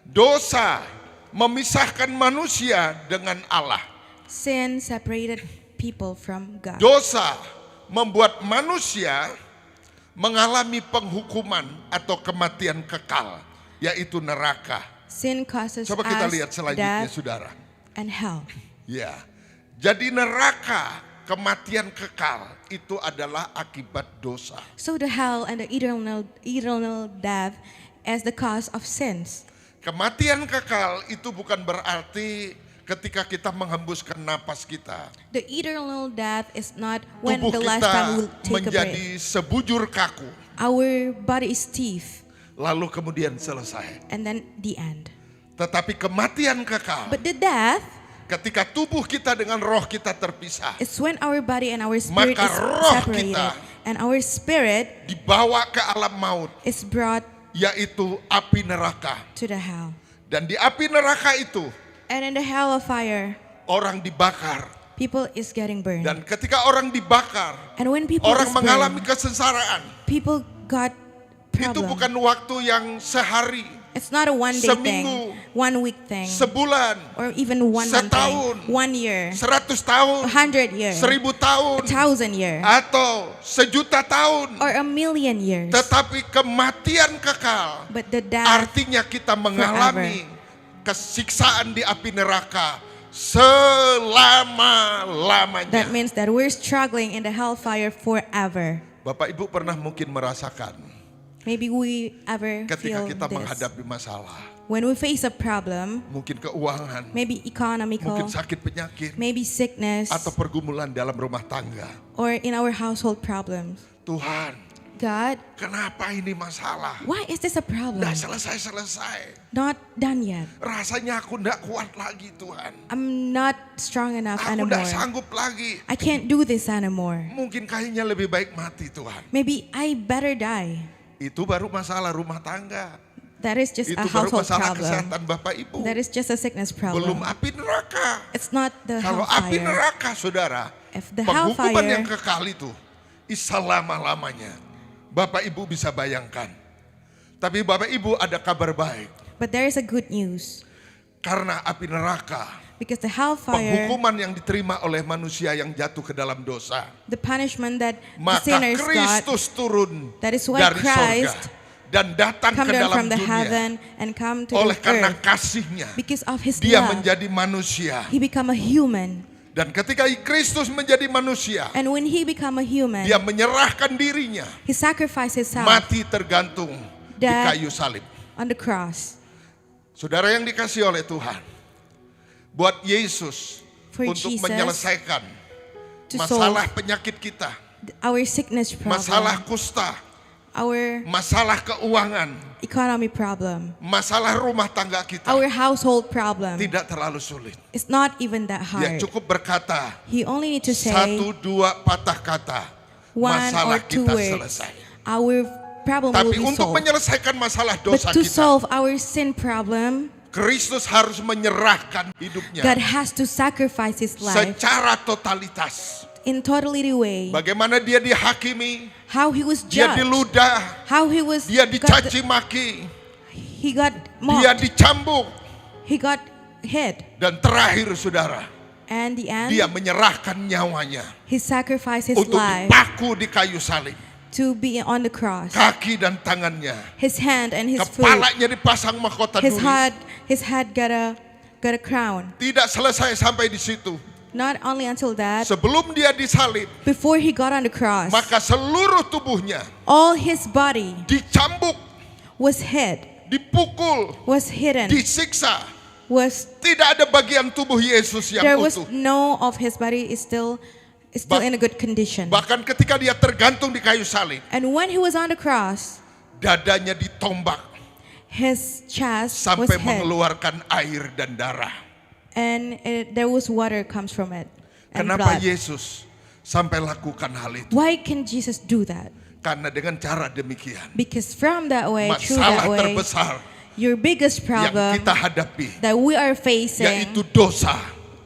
Dosa memisahkan manusia dengan Allah. Sin separated people from God. Dosa membuat manusia mengalami penghukuman atau kematian kekal, yaitu neraka. Sin causes Coba kita us lihat selanjutnya death saudara. and hell. Ya. Jadi neraka, kematian kekal itu adalah akibat dosa. So the hell and the eternal death as the cause of sins. Kematian kekal itu bukan berarti ketika kita menghembuskan napas kita, The eternal death is not when tubuh the last kita time we'll take a menjadi breath. sebujur kaku, Our body is stiff lalu kemudian selesai. and then the end. Tetapi kematian kekal, But the death ketika tubuh kita dengan roh kita terpisah, is when our body and our spirit Maka is roh separated. kita And our spirit dibawa ke alam maut, is brought yaitu api neraka. to the hell. Dan di api neraka itu, And in the hell of fire, orang dibakar. people is getting burned. Dan ketika orang dibakar, And when people orang is mengalami burned, kesengsaraan. people got Itu problem. bukan waktu yang sehari, It's not a one day seminggu, thing, 1 week thing, sebulan, or even 1 month setahun, thing, 1 year, 100 tahun, 100 years, 1000 tahun, 1,000 years, atau sejuta tahun. or 1,000,000 years. Tetapi kematian kekal But the death, artinya kita mengalami kesiksaan di api neraka selama-lamanya. that means that we're struggling in the hellfire forever. Bapak Ibu pernah mungkin merasakan Maybe we ever ketika feel kita this. menghadapi masalah, When we face a problem, mungkin keuangan, maybe economical, mungkin sakit penyakit, maybe sickness, atau pergumulan dalam rumah tangga. or in our household problems. Tuhan, God, kenapa ini masalah? why is this a problem? Nggak selesai-selesai. Not done yet. Rasanya aku nggak kuat lagi Tuhan. I'm not strong enough Aku nggak anymore. sanggup lagi. I can't do this anymore. Mungkin kayaknya lebih baik mati Tuhan. Maybe I better die. Itu baru masalah rumah tangga. That is just Itu a baru household masalah problem. kesehatan Bapak Ibu. That is just a sickness Belum problem. api neraka. It's not the Kalau api hellfire. neraka saudara, If the penghukuman hellfire, yang kekal itu selama-lamanya. Bapak Ibu bisa bayangkan. Tapi Bapak Ibu ada kabar baik. but there is a good news. Karena api neraka, Because the hellfire, penghukuman yang diterima oleh manusia yang jatuh ke dalam dosa, the punishment that the maka sinners got, Kristus turun that is why dari Christ sorga dan datang come ke down dalam from the dunia. heaven and come to Oleh the karena earth. kasihnya, Because of his dia love, menjadi manusia. he become a human. Dan ketika Kristus menjadi manusia, And when he become a human, dia menyerahkan dirinya, he sacrificed himself mati tergantung di That- kayu salib. on the cross. Saudara yang dikasih oleh Tuhan, buat Yesus For untuk Jesus menyelesaikan to masalah solve penyakit kita, our sickness problem, masalah kusta, our masalah keuangan, economy problem, masalah rumah tangga kita, our household problem. tidak terlalu sulit. It's not even that Dia hard. cukup berkata He only need to say 1-2 patah kata, 1 masalah or 2 kita words. selesai. Our problem Tapi will be untuk solved. menyelesaikan masalah But dosa to kita, solve our sin problem, Kristus harus menyerahkan hidupnya God has to sacrifice his life secara totalitas. in totally way. Bagaimana dia dihakimi, How he was dia judged, diludah, how he was dia got dicaci maki, he got dia mocked, dicambuk, he got hit, dan terakhir saudara, and the end, dia menyerahkan nyawanya he sacrificed his untuk life dipaku di kayu salib. to be on the cross. Kaki dan tangannya, His hand and his foot, kepalanya dipasang mahkota his duri. head got a crown. Tidak selesai sampai di situ. Not only until that, Sebelum dia disalib, before he got on the cross, maka seluruh tubuhnya all his body dicambuk, was hit, dipukul, was hidden, disiksa. was Tidak ada bagian tubuh Yesus yang there was utuh. no of his body is still in a good condition. Bahkan ketika dia tergantung di kayu salib, And when he was on the cross, dadanya ditombak his chest was sampai hit, mengeluarkan air dan darah. and there was water comes from it and Kenapa blood. Yesus sampai lakukan hal itu? Why can Jesus do that? Karena dengan cara demikian, Because from that way, through masalah that way, terbesar your biggest yang problem kita hadapi, that we are facing, yaitu dosa,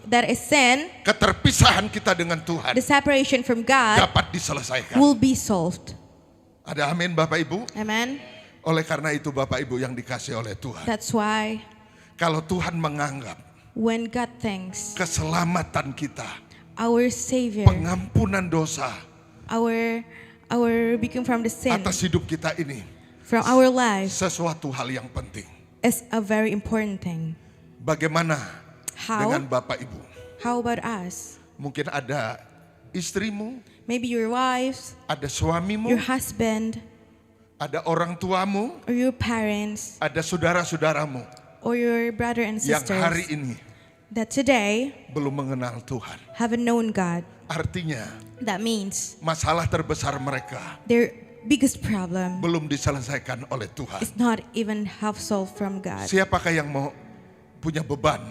that is sin, keterpisahan kita dengan Tuhan, the separation from God, dapat diselesaikan. will be solved. Ada amin Bapak Ibu? Amen. Oleh karena itu Bapak Ibu yang dikasih oleh Tuhan, That's why kalau Tuhan menganggap when God thinks keselamatan kita, our Savior, pengampunan dosa our become from the sin, atas hidup kita ini from our lives, sesuatu hal yang penting. is a very important thing. Bagaimana How? dengan Bapak Ibu? How about us? Mungkin ada istrimu, Maybe your wives, ada suamimu, your husband, ada orang tuamu, or your parents, ada saudara-saudaramu or your brother and yang hari sisters ini that today belum mengenal Tuhan. haven't known God. Artinya That means masalah terbesar mereka their biggest problem belum diselesaikan oleh Tuhan. is not even half solved from God. Siapakah yang mau punya beban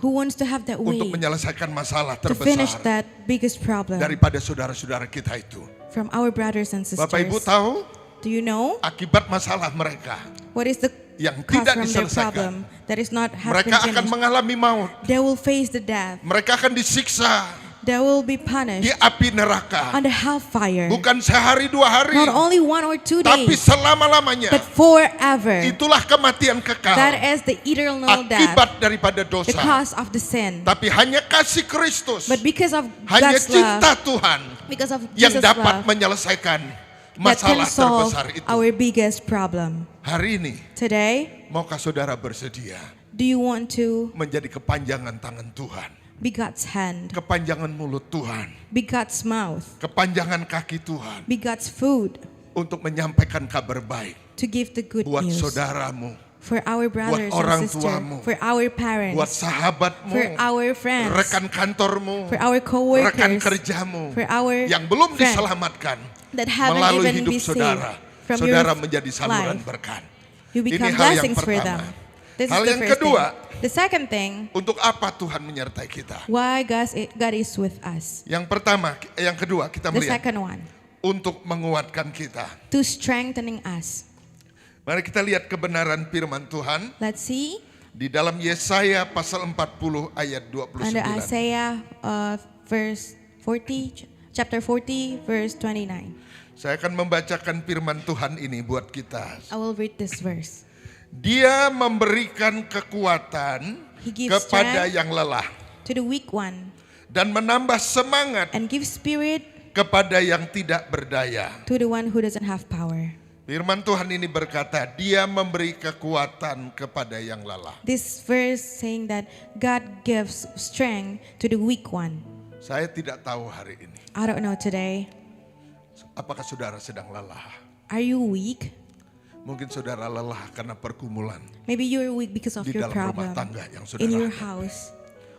Who wants to have that untuk way menyelesaikan masalah to finish terbesar that biggest problem daripada saudara-saudara kita itu? from our brothers and sisters? Bapak Ibu tahu Do you know akibat masalah mereka what is the yang cause tidak from their diselesaikan? problem that is not has Mereka been akan finished? mengalami maut. They will face the death. Mereka akan disiksa. They will be di punished api neraka. on the hellfire. Bukan sehari 2 hari, Not only 1 or 2 tapi days, selama-lamanya. but forever. Itulah kematian kekal. That is the eternal death, Akibat daripada the dosa. cause of the sin. Tapi hanya kasih Kristus, But because of hanya God's cinta love, Tuhan because of yang Jesus' dapat love, menyelesaikan that can masalah solve terbesar itu. our biggest problem. Hari ini, Today, maukah saudara bersedia do you want to menjadi kepanjangan tangan Tuhan, be God's hand, kepanjangan mulut Tuhan, be God's mouth, kepanjangan kaki Tuhan be God's food, untuk menyampaikan kabar baik to give the good buat news saudaramu, for our brothers orang and sisters, tuamu, for our buat parents, sahabatmu, for our friends, rekan kantormu, for our rekan co-workers, kerjamu for our yang belum friends diselamatkan that haven't melalui even hidup been saved saudara. from Saudara your menjadi saluran life. berkat. You Ini become hal yang blessings for them. pertama. This Hal is the yang first kedua, thing. The second thing, untuk apa Tuhan menyertai kita? why God is with us. Yang pertama, yang kedua kita The melihat second one, untuk menguatkan kita. to strengthening us. Mari kita lihat kebenaran firman Tuhan Let's see di dalam Yesaya pasal 40 ayat 29. under Isaiah verse 40, chapter 40, verse 29. Saya akan membacakan firman Tuhan ini buat kita. I will read this verse. Dia memberikan kekuatan He gives kepada strength yang lelah to the weak one dan menambah semangat and gives spirit kepada yang tidak berdaya. to the one who doesn't have power. Firman Tuhan ini berkata, dia memberi kekuatan kepada yang lelah. This verse saying that God gives strength to the weak one. Saya tidak tahu hari ini, I don't know today. apakah saudara sedang lelah? Are you weak? Mungkin saudara lelah karena pergumulan Maybe you're weak because of di your dalam rumah problem tangga yang in your saudara. house.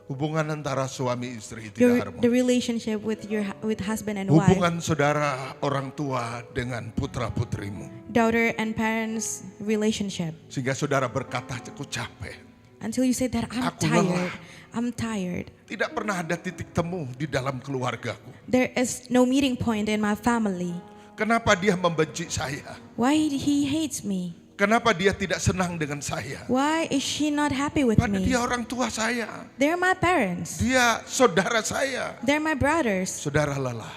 Hubungan antara suami istri tidak The harmonis. relationship with with husband and wife, Hubungan saudara orang tua dengan putra putrimu. daughter and parents relationship. Sehingga saudara berkata, aku capek. Until you say that Aku lelah. I'm tired. Tidak pernah ada titik temu di dalam keluargaku. There is no meeting point in my family. Kenapa dia membenci saya? Why he hates me? Kenapa dia tidak senang dengan saya? Why is she not happy with Padahal me? dia orang tua saya. They're my parents. Dia saudara saya. They're my brothers. Saudara lelah.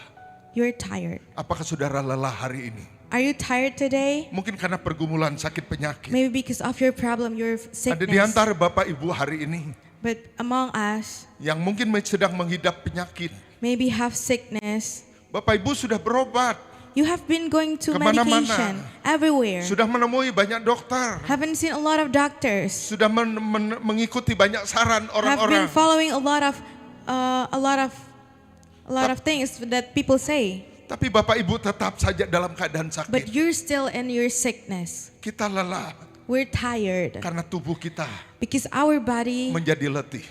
You're tired. Apakah saudara lelah hari ini? Are you tired today? Mungkin karena pergumulan sakit penyakit. Maybe because of your problem, your Ada di sickness. antara bapak ibu hari ini But among us, yang mungkin sedang menghidap penyakit. maybe have sickness. Bapak ibu sudah berobat. You have been going to Kemana-mana. medication everywhere. Sudah menemui banyak dokter. Haven't seen a lot of doctors. Sudah mengikuti banyak saran Have orang-orang. been following a lot of things that people say. Tapi bapak ibu tetap saja dalam keadaan But sakit. you're still in your sickness. Kita lelah We're tired karena tubuh kita because our body menjadi letih.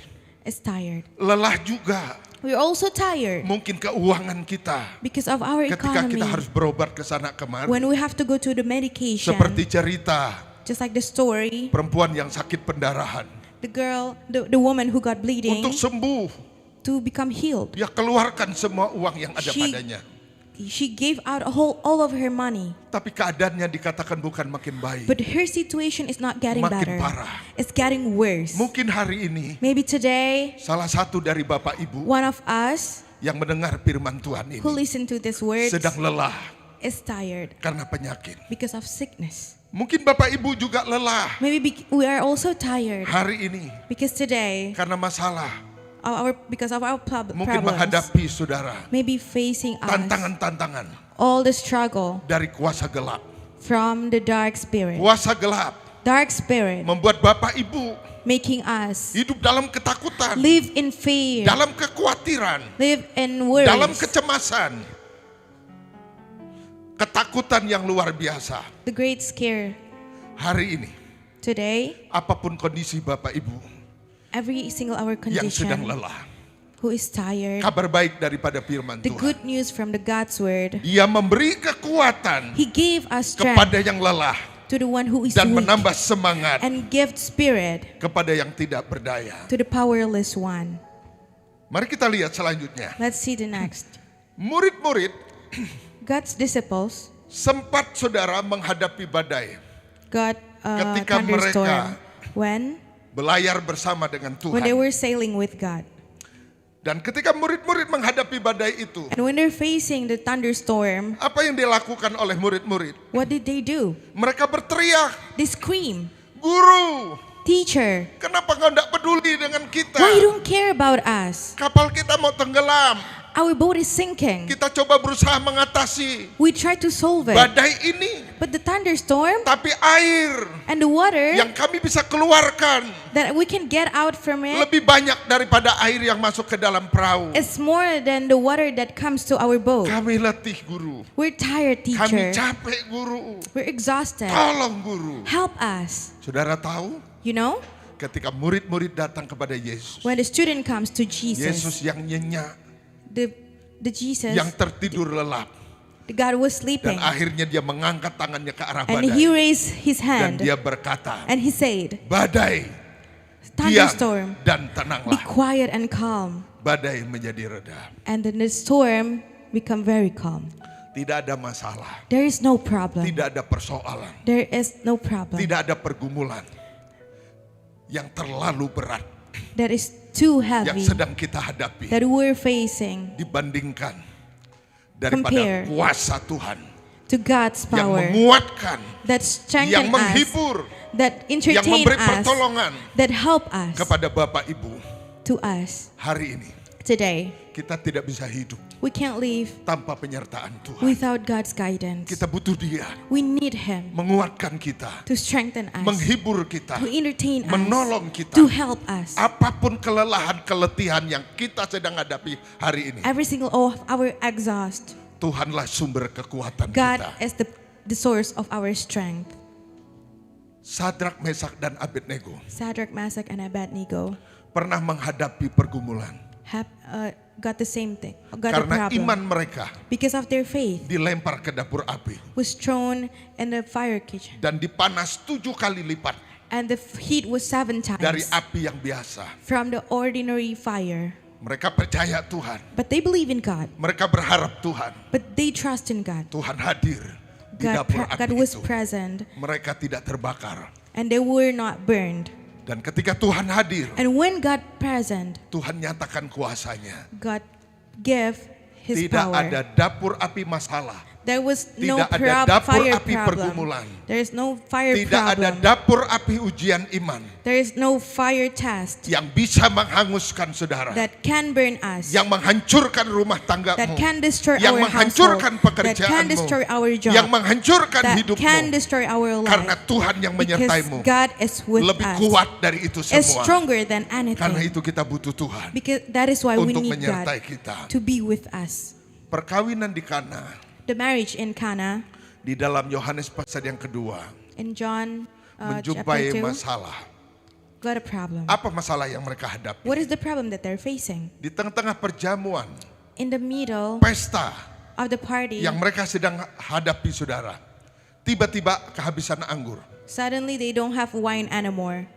is tired. Lelah juga We're also tired mungkin keuangan kita because of our ketika economy. kita harus berobat ke sana kemari. When we have to go to the medication, Seperti cerita just like the story, perempuan yang sakit pendarahan. the woman who got bleeding, Untuk sembuh, to become healed. dia keluarkan semua uang yang ada padanya. She gave out all of her money, Tapi keadaannya dikatakan bukan makin baik. but her situation is not getting Makin better. parah. It's getting worse. Mungkin hari ini Maybe today, salah satu dari bapak ibu one of us yang mendengar firman Tuhan ini who listen to these words sedang lelah is tired karena penyakit. because of sickness. Mungkin bapak ibu juga lelah Maybe we are also tired hari ini because today, karena masalah. because of our Mungkin problems, menghadapi saudara maybe facing us tantangan-tantangan all the struggle dari kuasa gelap. from the dark spirit. Kuasa gelap Dark spirit membuat bapak ibu making us hidup dalam ketakutan, live in fear, dalam kekhawatiran, live in worries, dalam kecemasan. Ketakutan yang luar biasa. the great scare. Hari ini, Today, apapun kondisi bapak ibu every single our yang sedang condition, lelah, who is tired, kabar baik daripada firman the Tuhan. good news from the God's word, Dia memberi kekuatan He gave us strength kepada yang lelah to the one who is dan weak, menambah semangat and give spirit kepada yang tidak berdaya. to the powerless one. Mari kita lihat selanjutnya. Let's see the next. Murid-murid God's disciples sempat saudara menghadapi badai, got Ketika thunderstorm mereka when belayar bersama dengan they Tuhan. were sailing with God. Dan ketika murid-murid menghadapi badai itu, And when they're facing the thunderstorm, apa yang dilakukan oleh murid-murid? what did they do? Mereka berteriak, They scream, "Guru, Teacher, kenapa kau tidak peduli dengan kita? why you don't care about us? Kapal kita mau tenggelam. Our boat is sinking. Kita coba berusaha mengatasi We try to solve it. badai ini. But the thunderstorm Tapi air and the water yang kami bisa keluarkan that we can get out from it lebih banyak daripada air yang masuk ke dalam perahu. is more than the water that comes to our boat. Kami letih, Guru. We're tired, Kami teacher. capek, Guru. We're exhausted. Tolong, Guru. Help us. Saudara tahu, You know, ketika murid-murid datang kepada Yesus, when the student comes to Jesus, Yesus yang nyenyak, the Jesus, yang tertidur lelap, the God was sleeping, dan akhirnya dia mengangkat tangannya ke arah and badai, he raised his dan hand dia berkata, and he said, "Badai, diam thunderstorm, dan be tenanglah." quiet and calm. Badai menjadi reda. And then the storm become very calm. Tidak ada masalah, There is no problem. tidak ada persoalan, There is no problem. tidak ada pergumulan yang terlalu berat That is too yang heavy sedang kita hadapi that we're facing dibandingkan daripada Compare kuasa Tuhan to God's yang power menguatkan, that yang strengthen us, menghibur, that yang entertain memberi us, pertolongan that help us kepada Bapak Ibu. to us Hari ini today. kita tidak bisa hidup We can't live tanpa penyertaan Tuhan. without God's guidance. Kita butuh Dia We need Him menguatkan kita, to strengthen us, menghibur kita, to entertain us, menolong kita. to help us. Apapun kelelahan, keletihan yang kita sedang hadapi hari ini, Every single of our exhaust, Tuhanlah sumber kekuatan God kita. is the source of our strength. Sadrak, Mesak, dan Abednego Shadrach, Meshach, and Abednego pernah menghadapi pergumulan have got the same thing, got a karena problem. iman mereka Because of their faith, dilempar ke dapur api was thrown in the fire kitchen, dan dipanas 7 kali lipat and the heat was 7 dari times api yang biasa. from the ordinary fire. Mereka percaya Tuhan, But they believe in God, mereka berharap Tuhan. but they trust in God. Tuhan hadir di God, dapur God api was itu. present, Mereka tidak terbakar. and they were not burned. Dan ketika Tuhan hadir, And when God present, Tuhan nyatakan kuasanya. God give His Tidak power. ada dapur api masalah. There was no Tidak ada dapur fire api problem. pergumulan. There is no fire Tidak ada problem. dapur api ujian iman There is no fire test yang bisa menghanguskan saudara, that can burn us, yang menghancurkan rumah that tanggamu, can destroy yang our household, menghancurkan that can pekerjaanmu, destroy our job, yang menghancurkan that hidupmu. can destroy our Karena life. Tuhan yang Because menyertaimu God is with lebih us, kuat dari itu is semua. stronger than Karena anything. itu kita butuh Tuhan Because that is why we untuk need God menyertai kita. to be with us. Perkawinan di Kana The marriage in Cana, di dalam Yohanes pasal yang kedua in John menjumpai chapter 2, masalah. got a problem. Apa masalah yang mereka hadapi? What is the problem that they're facing? Di tengah-tengah perjamuan, In the middle pesta of the party, yang mereka sedang hadapi saudara, tiba-tiba kehabisan anggur. suddenly they don't have wine anymore.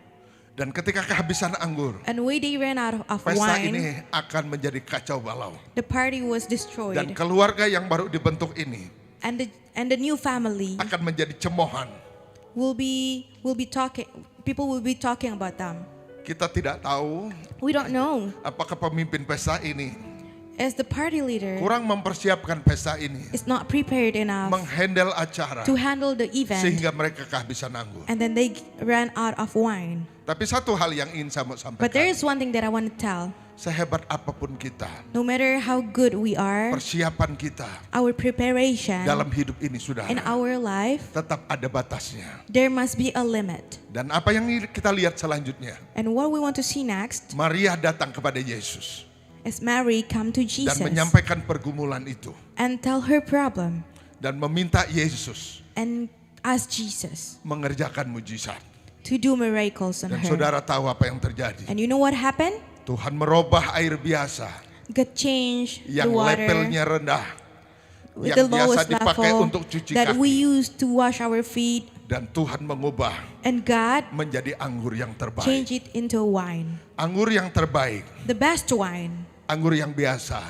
Dan ketika kehabisan anggur, And when they ran out of pesta wine, ini akan menjadi kacau balau. the party was Dan destroyed. keluarga yang baru dibentuk ini And the new family akan menjadi cemoohan. will be talking. People will be talking about them. Kita tidak tahu We don't know. apakah pemimpin pesta ini As the party leader kurang mempersiapkan pesta ini, is not prepared enough menghandle acara to handle the event, sehingga mereka kehabisan anggur. and then they ran out of wine. Tapi satu hal yang ingin saya mau But there sampaikan, is one thing that I want to tell. sehebat apapun kita, No matter how good we are, persiapan kita our preparation dalam hidup ini in saudara, our life, tetap ada batasnya. there must be a limit. Dan apa yang kita lihat selanjutnya, And what we want to see next Maria datang kepada Yesus is Mary come to dan Jesus menyampaikan pergumulan itu and tell her problem dan meminta Yesus and ask Jesus mengerjakan mujizat. to do miracles on Dan her. saudara tahu apa yang terjadi? And you know what happened? Tuhan merubah air biasa God changed the yang water levelnya rendah, with yang the biasa lowest dipakai level untuk cuci that we kaki, use to wash our feet, dan Tuhan mengubah and God menjadi anggur yang terbaik. changed it into wine. Anggur yang terbaik, The best wine, anggur yang biasa,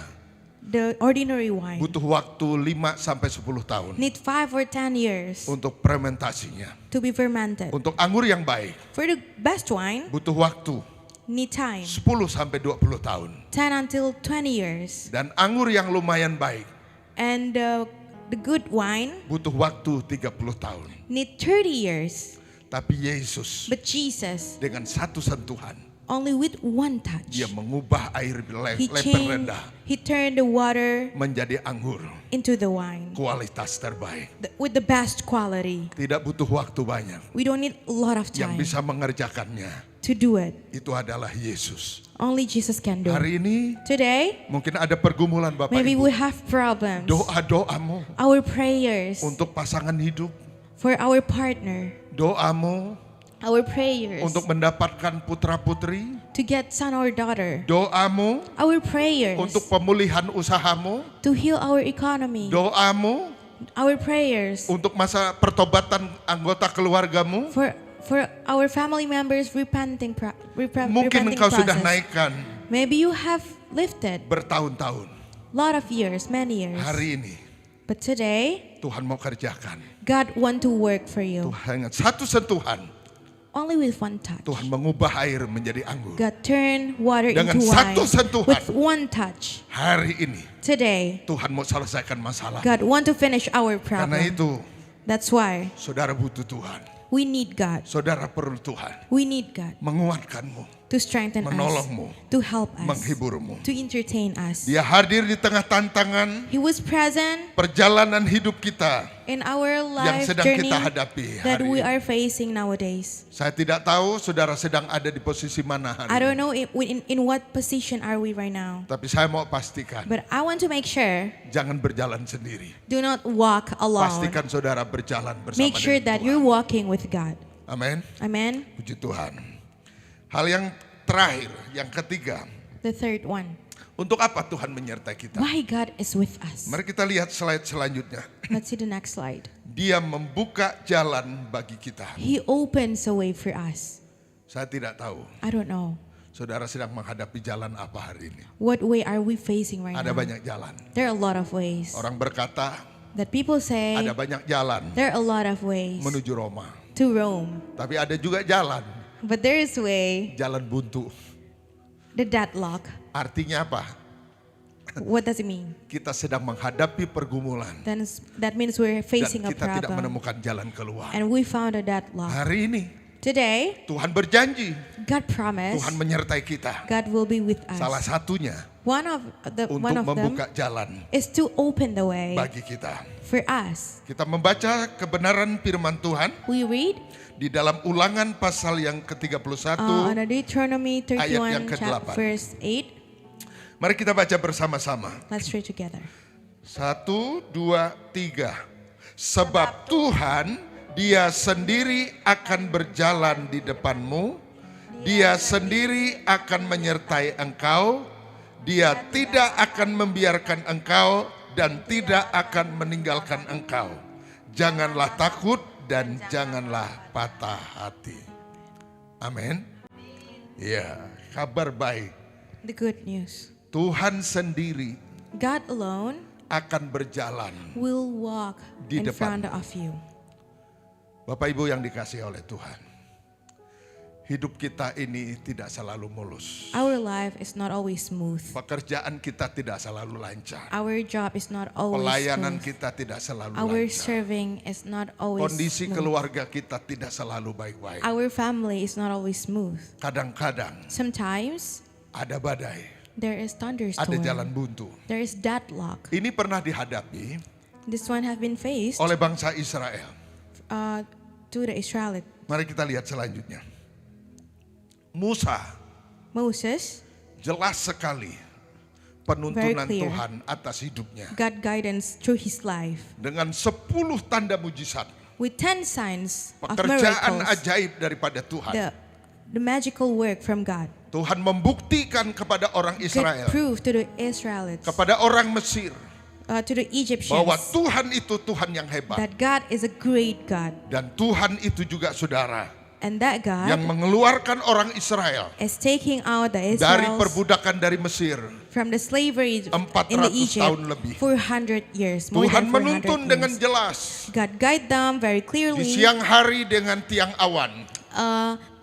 the ordinary wine, butuh waktu 5 sampai 10 tahun need 5 or 10 years untuk fermentasinya. to be fermented. Untuk anggur yang baik, For the best wine, butuh waktu need time. 10 sampai 20 tahun. 10 until 20 years. Dan anggur yang lumayan baik And the good wine butuh waktu 30 tahun. need 30 years. Tapi Yesus But Jesus, dengan satu sentuhan, only with one touch, dia mengubah air He leper rendah He turned the water menjadi anggur into the wine kualitas terbaik. with the best quality. Tidak butuh waktu banyak. We don't need a lot of Yang time bisa mengerjakannya to do it. itu adalah Yesus. Only Jesus can do it. Hari ini Today, mungkin ada pergumulan Bapak maybe Ibu. we have problems. Doa-doamu Our prayers untuk pasangan hidup, for our partner, doamu our prayers untuk mendapatkan putra-putri, to get son or daughter, doamu our prayers untuk pemulihan usahamu, to heal our economy, doamu our prayers untuk masa pertobatan anggota keluargamu. for our family members repenting Mungkin repenting engkau sudah process. naikkan Maybe you have lifted bertahun-tahun. lot of years, many years. Hari ini But today, Tuhan mau kerjakan. God want to work for you. Tuhan dengan satu sentuhan, Only with one touch. Tuhan mengubah air menjadi anggur. God turn water Dengan into satu wine. sentuhan. With one touch. Hari ini Today, Tuhan mau selesaikan masalah. God want to finish our Karena problem. itu That's why saudara butuh Tuhan. we need God. Saudara perlu Tuhan We need God menguatkanmu, to strengthen us, menolongmu, to help us, menghiburmu. to entertain us. Dia hadir di tengah tantangan He was present perjalanan hidup kita in our yang life sedang journey kita hadapi that hari we ini. are facing nowadays. Saya tidak tahu saudara sedang ada di posisi mana hari I don't ini. know in what position are we right now, Tapi saya mau pastikan, but I want to make sure jangan berjalan sendiri. do not walk alone. Pastikan saudara berjalan bersama Make sure dengan that you're Tuhan. walking with God. Amin. Amen. Puji Tuhan. Hal yang terakhir, yang ketiga, The third one. untuk apa Tuhan menyertai kita? Why God is with us. Mari kita lihat slide selanjutnya. Let's see the next slide. Dia membuka jalan bagi kita. He opens a way for us. Saya tidak tahu I don't know. saudara sedang menghadapi jalan apa hari ini. What way are we facing right Ada now? banyak jalan. There are a lot of ways Orang berkata that people say ada banyak jalan there are a lot of ways menuju Roma. to Rome. Tapi ada juga jalan, But there is way, jalan buntu. the deadlock. Artinya apa? What does it mean? Kita sedang menghadapi pergumulan That means we're dan facing a kita tidak problem. menemukan jalan keluar. And we found a deadlock. Hari ini Today, Tuhan berjanji, God promised Tuhan menyertai kita. God will be with Salah us. satunya One of untuk them membuka jalan is to open the way bagi kita. for us. Kita membaca kebenaran firman Tuhan We read di dalam Ulangan pasal yang ke-31. on Deuteronomy ayat yang 31 ke-8. verse 8. Mari kita baca bersama-sama. Let's read together. 1, 2, 3. Sebab Tuhan Dia sendiri akan berjalan di depanmu. Dia sendiri akan menyertai engkau. Dia tidak akan membiarkan engkau dan tidak akan meninggalkan engkau. Janganlah takut dan janganlah patah hati. Amin. Ya, kabar baik. The good news. Tuhan sendiri God alone akan berjalan. will walk Di in depan. front of you. Bapak Ibu yang dikasihi oleh Tuhan. Hidup kita ini tidak selalu mulus. Our life is not always smooth. Pekerjaan kita tidak selalu lancar. Our job is not always Pelayanan smooth. kita tidak selalu Our lancar. serving is not always Kondisi smooth. keluarga kita tidak selalu baik-baik. Our family is not always smooth. Kadang-kadang Sometimes ada badai, there is ada thunderstorm. jalan buntu. There is deadlock. Ini pernah dihadapi This one have been faced oleh bangsa Israel. to the Israelites. Mari kita lihat selanjutnya. Musa Moses jelas sekali penuntunan Very clear. Tuhan atas hidupnya. got guidance through his life Dengan 10 tanda mujizat. with 10 signs of Pekerjaan miracles. ajaib daripada Tuhan. The magical work from God. Tuhan membuktikan kepada orang God Israel, proved to the Israelites, kepada orang Mesir, to the Egyptians, bahwa Tuhan itu Tuhan yang hebat. that God is a great God. Dan Tuhan itu juga saudara, And that God yang mengeluarkan orang Israel is taking out the dari Israelites perbudakan dari Mesir. from the slavery 400 in the Egypt tahun lebih. 400 years, more Tuhan than 400 menuntun dengan years. jelas. God guide them very Di clearly. siang hari dengan tiang awan.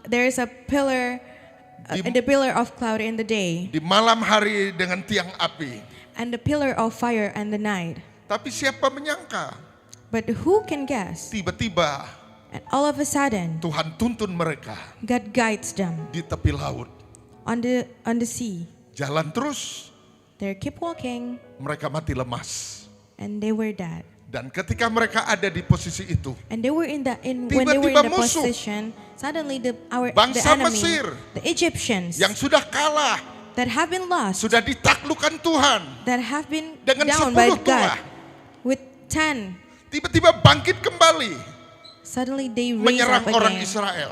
There is a pillar the pillar of cloud in the day, di malam hari dengan tiang api. and the pillar of fire in the night. Tapi siapa menyangka But who can guess? tiba-tiba And all of a sudden, Tuhan tuntun mereka God guides them di tepi laut. on the sea. Jalan terus, They keep walking, mereka mati lemas. and they were dead. Dan ketika mereka ada di posisi itu, And they were when they were in Tiba-tiba the musuh. position, suddenly the Bangsa enemy, Mesir the Egyptians yang sudah kalah, that have been lost, sudah ditaklukkan Tuhan, that have been dengan down by 10 God tulah, with 10, tiba-tiba bangkit kembali suddenly they raise menyerang up orang again Israel.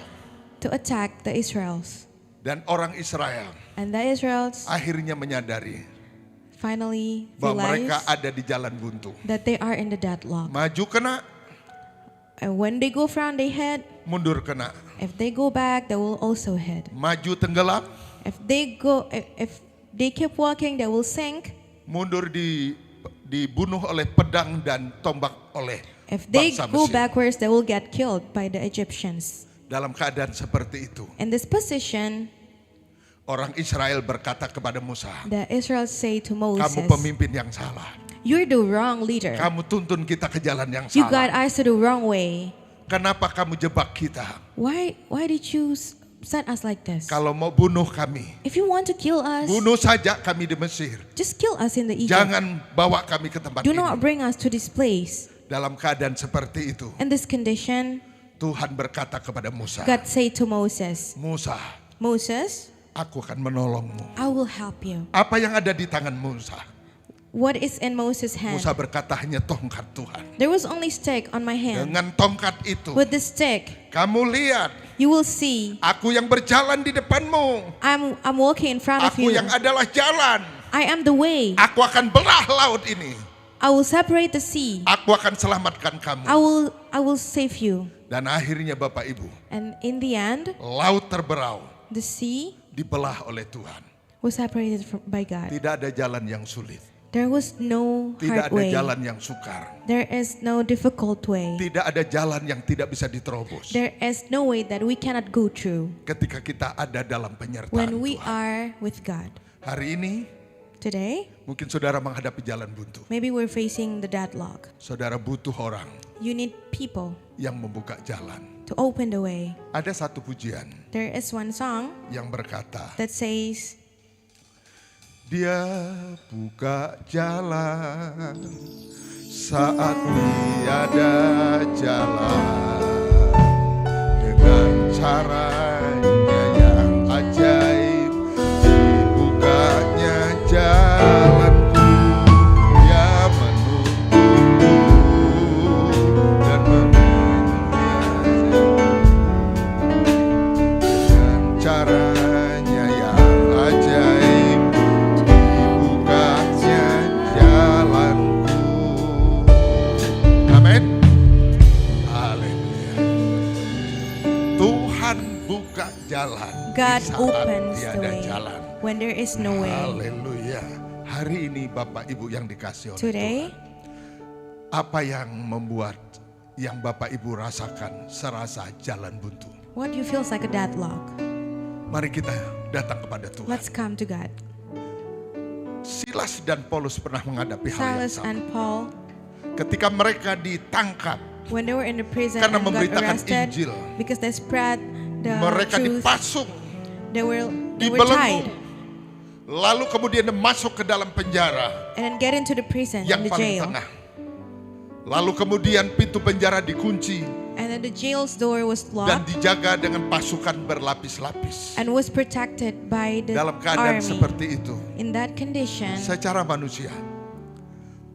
to attack the Israels. Dan orang Israel And the Israels akhirnya menyadari finally bahwa mereka realize ada di jalan buntu. that they are in the deadlock. Maju kena, And when they go front, they hit. mundur kena. If they go back, they will also hit. Maju tenggelam, If they keep walking, they will sink. mundur dibunuh oleh pedang dan tombak oleh If they bangsa go Mesir. backwards, they will get killed by the Egyptians. Dalam keadaan seperti itu, In this position, orang Israel berkata kepada Musa, the Israelites say to kamu Moses, pemimpin yang salah. "You're the wrong leader. Kamu tuntun kita ke jalan yang You got salah. us to the wrong way. Kenapa kamu jebak kita? Why did you set us like this? Kalau mau bunuh kami, If you want to kill us, bunuh saja kami di Mesir. just kill us in the Egypt. Jangan bawa kami ke tempat Do ini. not bring us to this place." Dalam keadaan seperti itu, In this condition, Tuhan berkata kepada Musa, God said to Moses, Musa, "Moses, aku akan menolongmu. I will help you." Apa yang ada di tangan Musa? What is in Moses' hand? Musa berkata hanya tongkat Tuhan. There was only stick on my hand. Dengan tongkat itu, With the stick, kamu lihat, you will see aku yang berjalan di depanmu. I'm walking in front of Aku you. yang adalah jalan. I am the way. Aku akan belah laut ini. I will separate the sea. Aku akan selamatkan kamu. I will save you. Dan akhirnya Bapak Ibu, And in the end, laut terberau, the sea dibelah oleh Tuhan. was separated by God. Tidak ada jalan yang sulit. There was no Tidak hard ada way. jalan yang sukar. There is no difficult way. Tidak ada jalan yang tidak bisa diterobos. There is no way that we cannot go through Ketika kita ada dalam penyertaan when we Tuhan. are with God. Hari ini Today, mungkin saudara menghadapi jalan buntu. maybe we're facing the deadlock. Saudara butuh orang You need people yang membuka jalan. to open the way. Ada satu pujian There is one song yang berkata, that says, Dia buka jalan saat tiada jalan, dengan caranya yang ajaib dibukanya jalanku. Dia menunggu dan dengan caranya yang ajaib dibukanya jalanku. Amin. Haleluya. Tuhan buka jalan God di saat opens the tiada way jalan. when there is no way. Haleluya. Hari ini Bapak Ibu yang dikasih oleh Today, Tuhan, apa yang membuat yang Bapak Ibu rasakan serasa jalan buntu? what you feels like a deadlock, Mari kita datang kepada Tuhan. let's come to God. Silas dan Paulus pernah menghadapi hal yang Silas sama. and Paul, Ketika mereka ditangkap, when they were in the prison Karena and got memberitakan arrested Injil. because they spread the mereka truth, dipasung, they were dibelenggu, tied lalu kemudian masuk ke dalam penjara and then get into the prison yang in the paling jail. tengah. Lalu kemudian pintu penjara dikunci And then the jail's door was dan locked dijaga dengan pasukan berlapis-lapis. and was protected by the Dalam keadaan army. seperti itu, In that condition, secara manusia,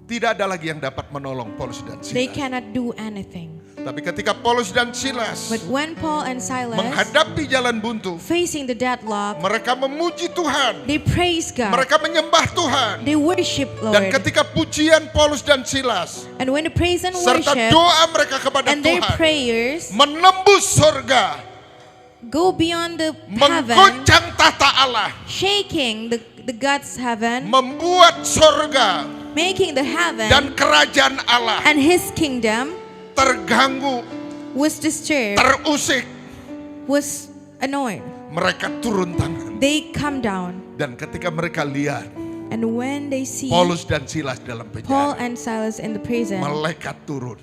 tidak ada lagi yang dapat menolong Paulus dan they Silas. cannot do anything. Tapi ketika Paulus dan Silas But when Paul and Silas menghadapi jalan buntu, facing the deadlock, mereka memuji Tuhan, they praise God. mereka menyembah Tuhan. They worship Dan Lord. ketika pujian Paulus dan Silas And when the praise and serta worship doa mereka kepada and their Tuhan prayers menembus surga, go beyond the heaven, mengguncang tata Allah, shaking the God's heaven, membuat surga making the heaven dan kerajaan Allah and His kingdom terganggu, was disturbed, terusik, was annoyed. mereka turun tangan. They come down. Dan ketika mereka lihat And when they see Paulus dan Silas dalam Paul penjara, and Silas in the prison, malaikat turun.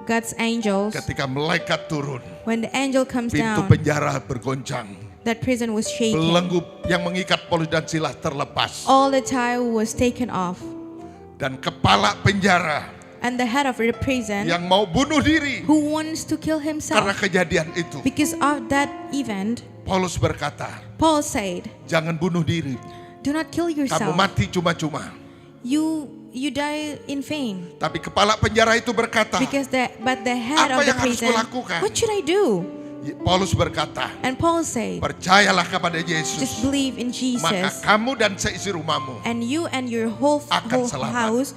God's angels, Ketika malaikat turun, when the angel comes pintu down, penjara bergoncang. that prison was shaking. Belenggu yang mengikat Paulus dan Silas terlepas. All the tie was taken off. Dan kepala penjara And the head of the prison, yang mau bunuh diri who wants to kill karena himself, kejadian itu, because of that event, Paulus berkata, Paul said, jangan bunuh diri. do not kill Kamu yourself. mati cuma-cuma. You die in vain. Tapi kepala penjara itu berkata, But the head Apa of the yang harus prison, kulakukan? what should I do? Paulus berkata, And Paul said, percayalah kepada just Yesus, believe in maka Jesus, kamu dan seisi rumahmu. and you and your whole akan selamat. house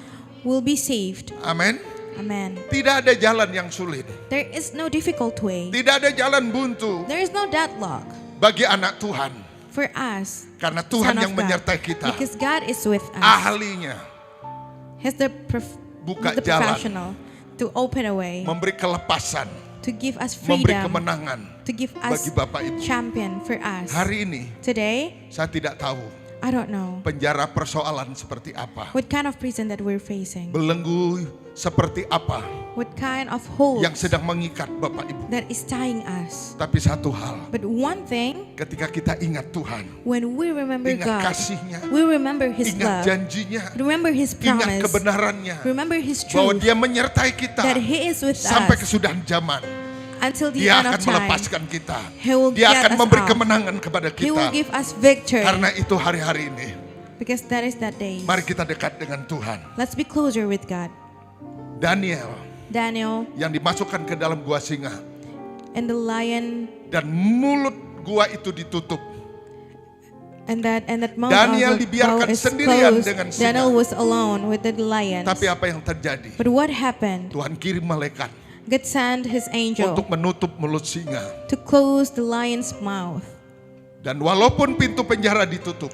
will be saved. Amin. Amen. Tidak ada jalan yang sulit. There is no difficult way. Tidak ada jalan buntu There is no deadlock bagi anak Tuhan. for us, Karena Tuhan son yang of God, menyertai kita. because God is with us. Ahlinya He's buka the jalan, professional to open a way, memberi kelepasan, to give us memberi freedom, kemenangan to give us bagi Bapak Ibu. champion for us. Hari ini Today, saya tidak tahu I don't know penjara persoalan seperti apa. what kind of prison that we're facing, Belenggu seperti apa what kind of hold yang sedang mengikat Bapak Ibu. that is tying us. Tapi satu hal, But one thing, ketika kita ingat Tuhan, when we remember ingat God, kasih-Nya, we remember His ingat love, janjinya, remember His ingat promise, kebenarannya, remember His bahwa truth, Dia menyertai kita that He is with sampai us kesudahan zaman. until the Dia end akan of time. melepaskan kita. He will Dia get akan us memberi out. kemenangan kepada He will kita. give us victory, Karena itu hari-hari ini, because that is that day. mari kita dekat dengan Tuhan. Let's be closer with God. Daniel yang dimasukkan ke dalam gua singa, and the lion, dan mulut gua itu ditutup. and that mouth Daniel of the dibiarkan bow is sendirian closed. dengan singa. Daniel was alone with the lions. Tapi apa yang terjadi? But what happened? Tuhan kirim malaikat God sent His angel untuk menutup mulut singa. to close the lion's mouth. Dan walaupun pintu penjara ditutup,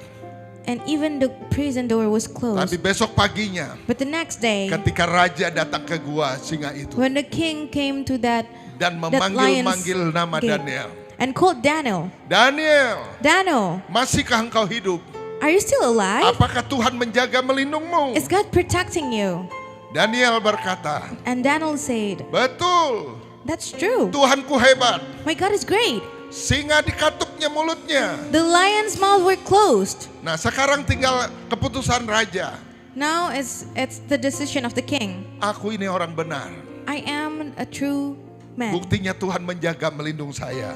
And even the prison door was closed. tapi besok paginya But the next day, ketika raja datang ke gua singa itu when the king came to that dan lion's memanggil-manggil nama gate Daniel, and called Daniel, Daniel, masihkah engkau hidup? are you still alive? Apakah Tuhan menjaga melindungmu? Is God protecting you? Daniel berkata, And Daniel said, betul, that's true. Tuhanku hebat. My God is great. Singa dikatupnya mulutnya. The lion's mouth were closed. Nah, sekarang tinggal keputusan raja. Now it's the decision of the king. Aku ini orang benar. I am a true man Buktinya Tuhan menjaga melindung saya.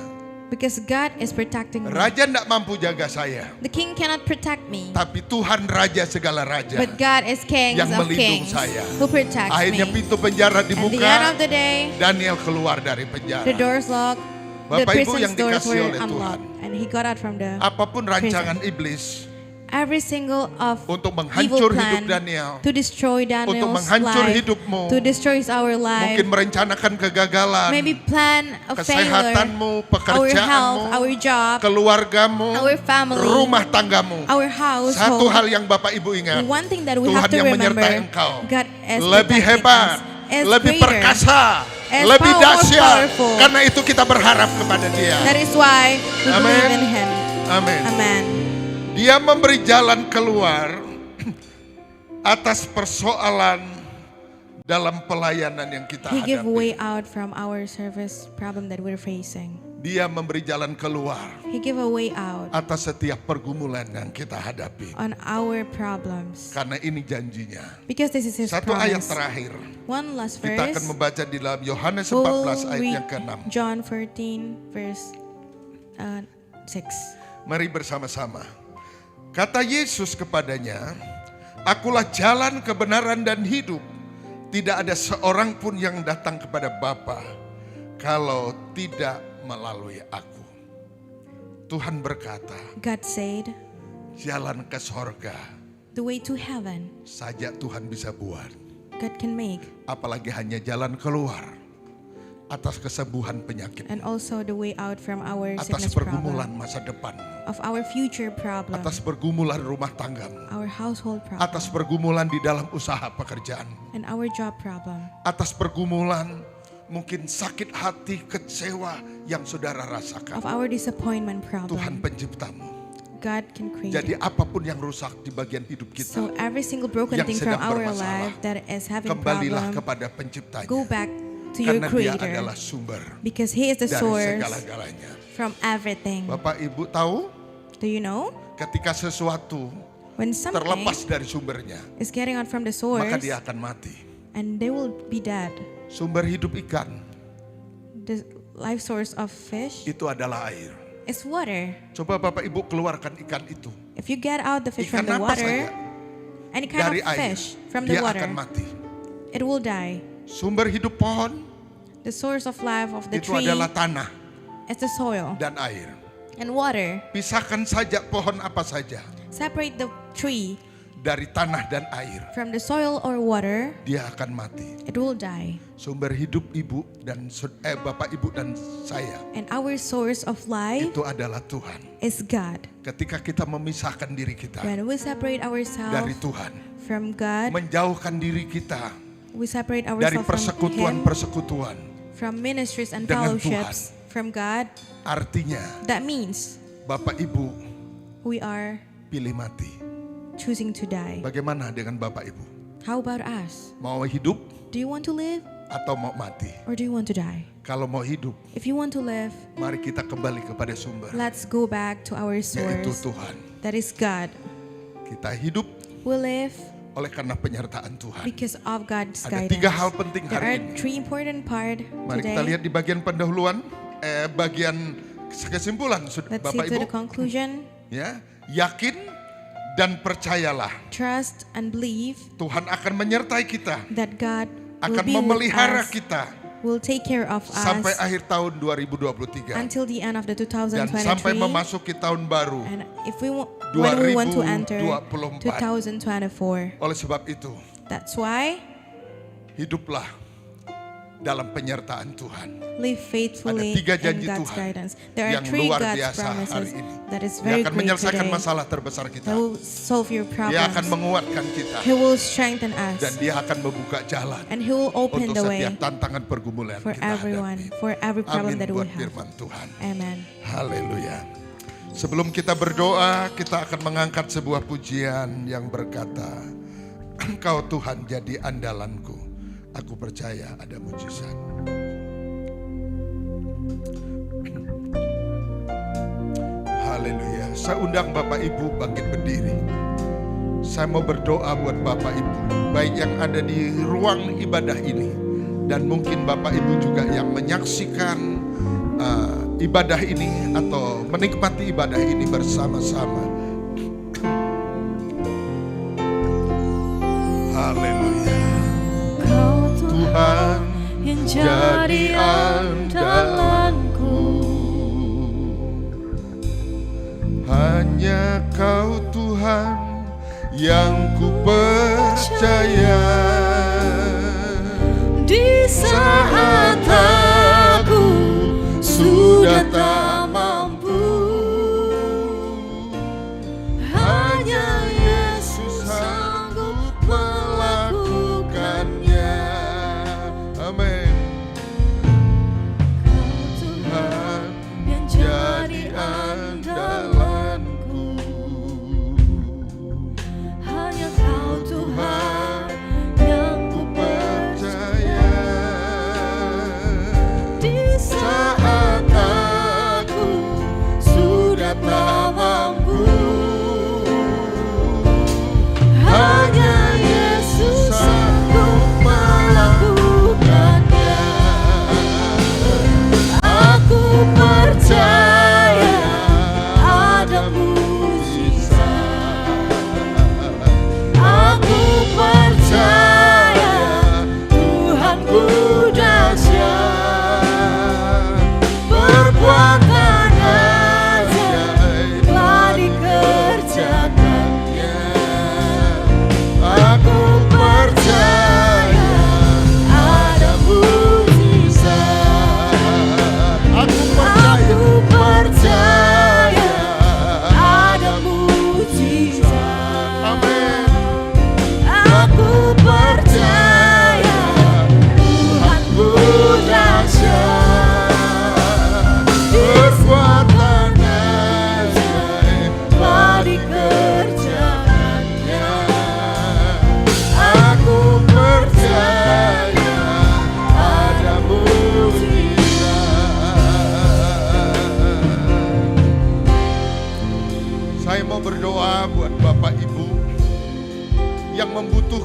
because God is protecting me. Raja tidak mampu jaga saya, The king cannot protect me, tapi Tuhan raja segala raja but God is king yang of melindung kings saya. who protects Akhirnya me. pintu penjara At the end dibuka, of the day, Daniel keluar dari penjara. the doors locked, the Bapak Ibu yang prison's doors dikasih were oleh unlocked, and he got out from the Apapun rancangan iblis every single of untuk evil menghancur plan hidup Daniel, to destroy untuk Daniel's menghancur life, hidupmu, to destroy our life, mungkin merencanakan kegagalan, maybe plan a failure, kesehatanmu, our pekerjaanmu, health, our job, keluargamu, our family, rumah tanggamu. our Satu household. hal yang Bapak Ibu ingat, One thing that we Tuhan have to yang remember, menyertai engkau God is lebih protecting hebat, us, is lebih greater. perkasa, is lebih more dahsyat. powerful. Karena itu kita berharap kepada Dia. That is why we Amen. believe in Him. Amin. Amen. Dia memberi jalan keluar atas persoalan dalam pelayanan yang kita He give hadapi. way out from our service problem that we're facing. Dia memberi jalan keluar He give a way out atas setiap pergumulan yang kita hadapi. on our problems. Karena ini janjinya. Because this is His Satu ayat promise. terakhir. One last Kita akan verse. membaca di dalam Yohanes We'll 14 ayat read yang ke-6. John 14 verse 6. Mari bersama-sama. Kata Yesus kepadanya, Akulah jalan, kebenaran, dan hidup. Tidak ada seorang pun yang datang kepada Bapa kalau tidak melalui aku. Tuhan berkata, God said, jalan ke sorga the way to heaven saja Tuhan bisa buat. God can make, Apalagi hanya jalan keluar atas kesembuhan penyakit, and also the way out from our atas sickness pergumulan problem, masa depan, of our future problem, atas pergumulan rumah tanggamu, our household problem, atas pergumulan di dalam usaha pekerjaan, and our job problem, atas pergumulan mungkin sakit hati, kecewa yang saudara rasakan. of our disappointment Tuhan problem. penciptamu. God can create Jadi it. apapun yang rusak di bagian hidup kita, So every single broken yang thing from sedang our bermasalah, life that is having kembalilah problem, kepada penciptanya. go back to your Karena dia creator. adalah sumber Because He is the dari source segala-galanya. from everything. Bapak Ibu tahu, Do you know? ketika sesuatu When something terlepas dari sumbernya, is getting out from the maka source, dia akan mati. and they will be dead. Sumber hidup ikan The life source of fish itu adalah air. is water. Coba Bapak Ibu keluarkan ikan itu. If you get out the fish Ikan from the apa water, saja any kind dari of air, fish from the dia water, akan mati. it will die. Sumber hidup pohon The source of life of the itu tree adalah tanah is the soil dan air. and water. Pisahkan saja pohon apa saja Separate the tree dari tanah dan air, from the soil or water, dia akan mati. it will die. Sumber hidup ibu dan Bapak Ibu dan saya And our source of life itu adalah Tuhan. is God. Ketika kita memisahkan diri kita When we separate dari ourselves Tuhan, from God, menjauhkan diri kita we separate dari ourselves from Him, persekutuan-persekutuan, from ministries and dengan fellowships from God. artinya That means Bapak Ibu we are pilih mati. choosing to die. Bagaimana dengan Bapak Ibu? How about us? Mau hidup Do you want to live atau mau mati? or do you want to die? Kalau mau hidup, If you want to live, mari kita kembali kepada sumber, let's go back to our yaitu source. Tuhan. That is God. Kita hidup We live oleh karena penyertaan Tuhan. because of God's Ada guidance. 3 hal penting There hari are ini. 3 important parts Mari kita today. lihat di bagian pendahuluan, bagian kesimpulan, Let's see Bapak to Ibu. the conclusion. Ya, yakin dan percayalah Trust and believe Tuhan akan menyertai kita, that God will akan be with memelihara us, kita will take care of sampai us akhir tahun 2023 until the end of the dan sampai 2023. memasuki tahun baru. And if we when we want to enter 2024. 2024. Oleh sebab itu, That's why hiduplah dalam penyertaan Tuhan. live faithfully Ada 3 in janji God's Tuhan guidance. There are yang 3 luar God's biasa hari promises ini. that is Dia very akan great menyelesaikan today. masalah terbesar kita. That will solve your Dia akan problems. menguatkan kita He will strengthen dan us. dia akan membuka jalan And He will open untuk the way setiap tantangan pergumulan for kita everyone, hadapi. for every problem Amin that we buat have. firman Tuhan. Amen. Haleluya. Sebelum kita berdoa, kita akan mengangkat sebuah pujian yang berkata, Engkau Tuhan jadi andalanku, aku percaya ada mujizat. Haleluya. Saya undang Bapak Ibu bangkit berdiri. Saya mau berdoa buat Bapak Ibu, baik yang ada di ruang ibadah ini, dan mungkin Bapak Ibu juga yang menyaksikan ibadah ini atau menikmati ibadah ini bersama-sama. Haleluya. Tuhan yang jadi andalanku, hanya Kau Tuhan yang ku percaya. di saat aku sudah tak mampu, hanya Yesus sanggup melakukannya. Amin. Tuhan yang jadi andalanku, hanya Kau Tuhan yang ku percaya. Di saat aku sudah tak mampu, hanya Yesus sanggup melakukannya. Aku percaya ada mujizat. Aku percaya Tuhanku dahsyat. Perbuatan ajaib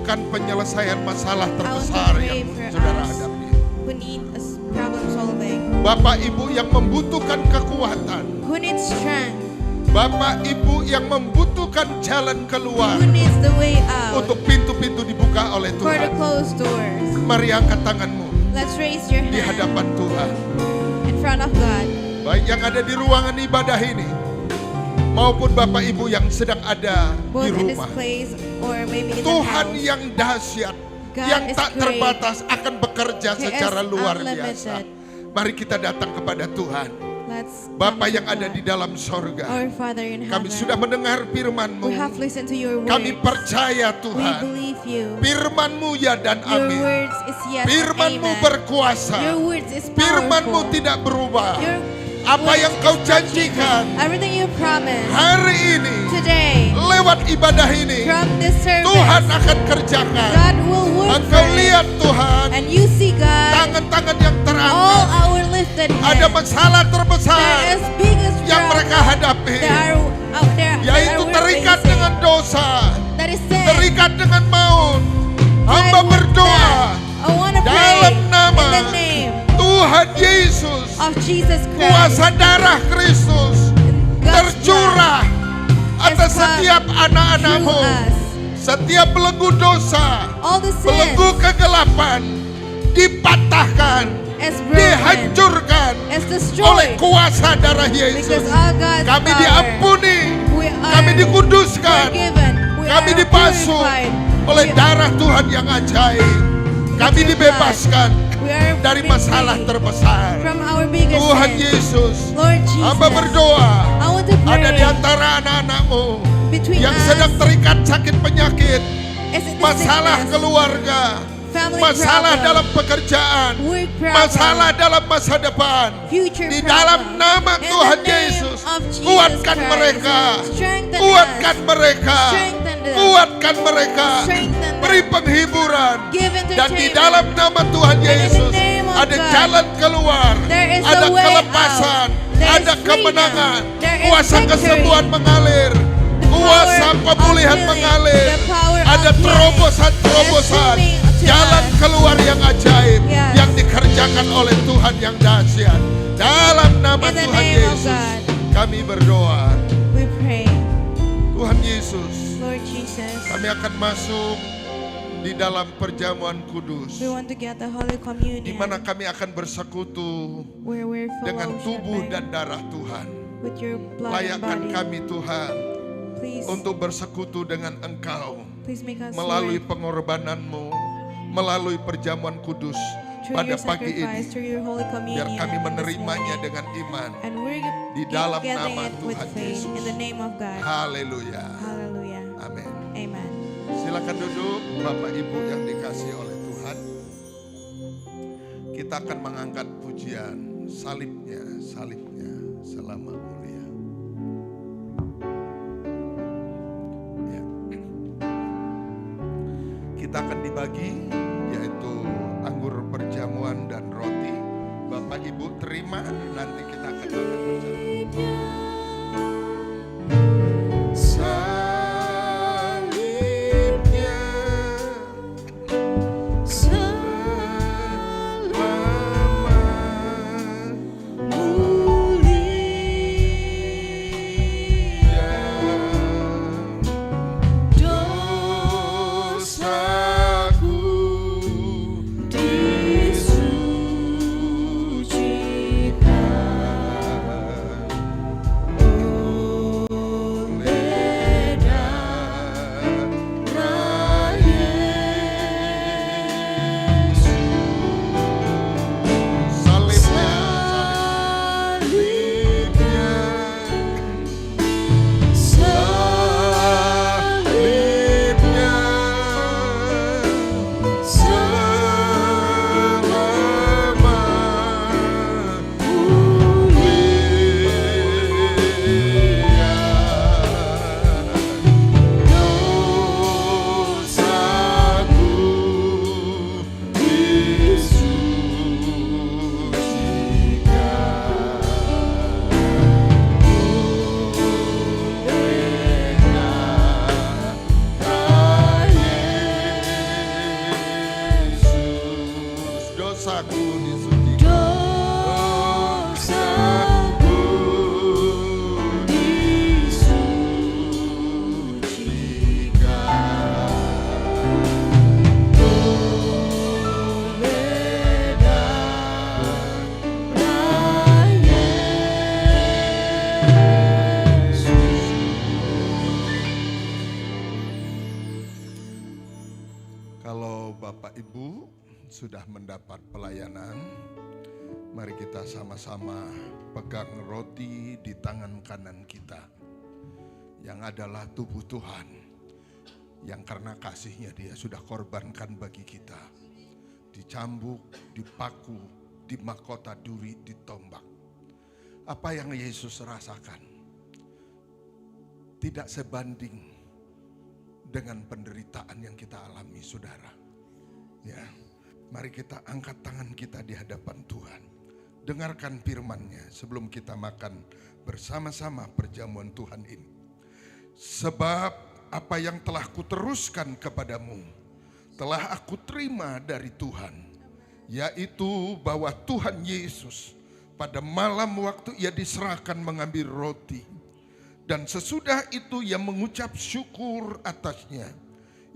membutuhkan penyelesaian masalah I want to terbesar pray yang for saudara us hadapi. who need problem solving, Bapak Ibu yang membutuhkan kekuatan, who needs strength, Bapak Ibu yang membutuhkan jalan keluar who needs the way out untuk pintu-pintu dibuka oleh for the Tuhan. closed doors. Mari angkat tanganmu Let's raise your di hand hadapan Tuhan. in front of God. Baik yang ada di ruangan ibadah ini maupun Bapak Ibu yang sedang ada Both di in this rumah. place or maybe in the Tuhan house. yang dahsyat, God yang is tak great. terbatas akan bekerja He secara is luar unlimited. biasa. Mari kita datang kepada Tuhan. Let's Bapa come yang to ada God. di dalam sorga, Our Father in kami heaven, sudah mendengar firman-Mu. we have listened to your words. Kami percaya We Tuhan, believe you. firman-Mu ya dan Your amin. words is yes and Firman-Mu amen. berkuasa, Your words is firman-Mu powerful. tidak berubah. Your Apa words yang is Kau not janjikan changing. Everything you promised hari ini, today lewat ibadah ini, from this service, Tuhan akan kerjakan. God will work Engkau for it. lihat Tuhan, And you see God, tangan-tangan yang all terangkat. our lifted Ada hands. masalah There terbesar is biggest yang mereka problem hadapi, that are out there, yaitu that we're terikat facing. dengan dosa, That is sin. terikat dengan maut. Tied Hamba with berdoa death. I want to pray dalam nama in the name Tuhan Yesus, of Jesus Christ. kuasa darah Kristus God's tercurah atas come setiap anak-anakmu, through us. setiap belenggu dosa, All the sins belenggu kegelapan dipatahkan, is broken, dihancurkan is oleh destroyed kuasa darah Yesus. because all God's Kami power. diampuni, We are kami dikuduskan, forgiven. We kami are dibasuh purified. oleh We- darah Tuhan yang ajaib. Kami With your dibebaskan We are dari free masalah terbesar. from our biggest Tuhan sin. Yesus, Lord Jesus, hamba berdoa, I want to pray ada di antara anak-anakmu between yang us sedang terikat sakit penyakit, is it the masalah sickness, keluarga, family masalah problem, dalam pekerjaan, work problem, masalah dalam masa depan. future Di problem. dalam nama In Tuhan the name Yesus, of Jesus kuatkan Christ, mereka, strengthen kuatkan us, mereka, strengthen them, kuatkan mereka, strengthen them, beri penghiburan. give Dan di entertainment. dalam nama Tuhan And in the Yesus name of ada God, jalan keluar, there is ada a way kelepasan, out. There ada is kemenangan, freedom. There is kuasa victory. kesembuhan mengalir, The kuasa power of pemulihan healing, mengalir, the power of ada healing terobosan-terobosan, is swimming to jalan us. keluar yang ajaib Yes. yang dikerjakan oleh Tuhan yang dahsyat. Dalam nama In the Tuhan name of Yesus, God. kami berdoa. We pray, Tuhan Yesus, Lord Jesus, kami akan masuk di dalam perjamuan kudus, we want to get the Holy Communion, di mana kami akan bersekutu where we're dengan tubuh fellowshipping dan darah Tuhan. with your blood and Layakkan body. kami Tuhan Please, untuk bersekutu dengan Engkau please make us melalui Lord, pengorbanan-Mu, melalui perjamuan kudus through pada your pagi sacrifice, ini, through your Holy Communion, biar kami this menerimanya morning. dengan iman. And we're di dalam getting nama it with Tuhan faith Yesus. in the name of God. Haleluya. Hallelujah. Amin. Amen. Silakan duduk Bapak Ibu yang dikasihi oleh Tuhan. Kita akan mengangkat pujian salibnya, salibnya selama mulia. Ya. Kita akan dibagi yaitu anggur perjamuan dan roti. Bapak Ibu terima, nanti kita akan makan bersama. Salibnya sudah mendapat pelayanan, mari kita sama-sama pegang roti di tangan kanan kita, yang adalah tubuh Tuhan, yang karena kasihnya Dia sudah korbankan bagi kita. Dicambuk, dipaku, dimahkota duri, ditombak. Apa yang Yesus rasakan tidak sebanding dengan penderitaan yang kita alami, saudara. Ya, mari kita angkat tangan kita di hadapan Tuhan. Dengarkan firman-Nya sebelum kita makan bersama-sama perjamuan Tuhan ini. Sebab apa yang telah kuteruskan kepadamu, telah aku terima dari Tuhan, yaitu bahwa Tuhan Yesus pada malam waktu Ia diserahkan mengambil roti, dan sesudah itu Ia mengucap syukur atasnya.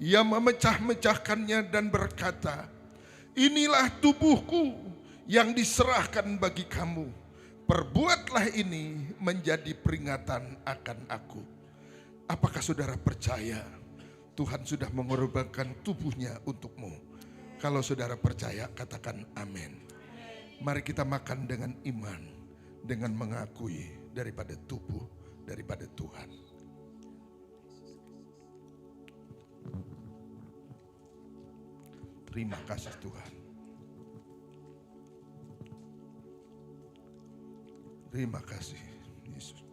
Ia memecah-mecahkannya dan berkata, inilah tubuhku yang diserahkan bagi kamu. Perbuatlah ini menjadi peringatan akan aku. Apakah saudara percaya Tuhan sudah mengorbankan tubuhnya untukmu? Kalau saudara percaya, katakan amin. Mari kita makan dengan iman, dengan mengakui daripada tubuh daripada Tuhan. Terima kasih Tuhan. Terima kasih Yesus.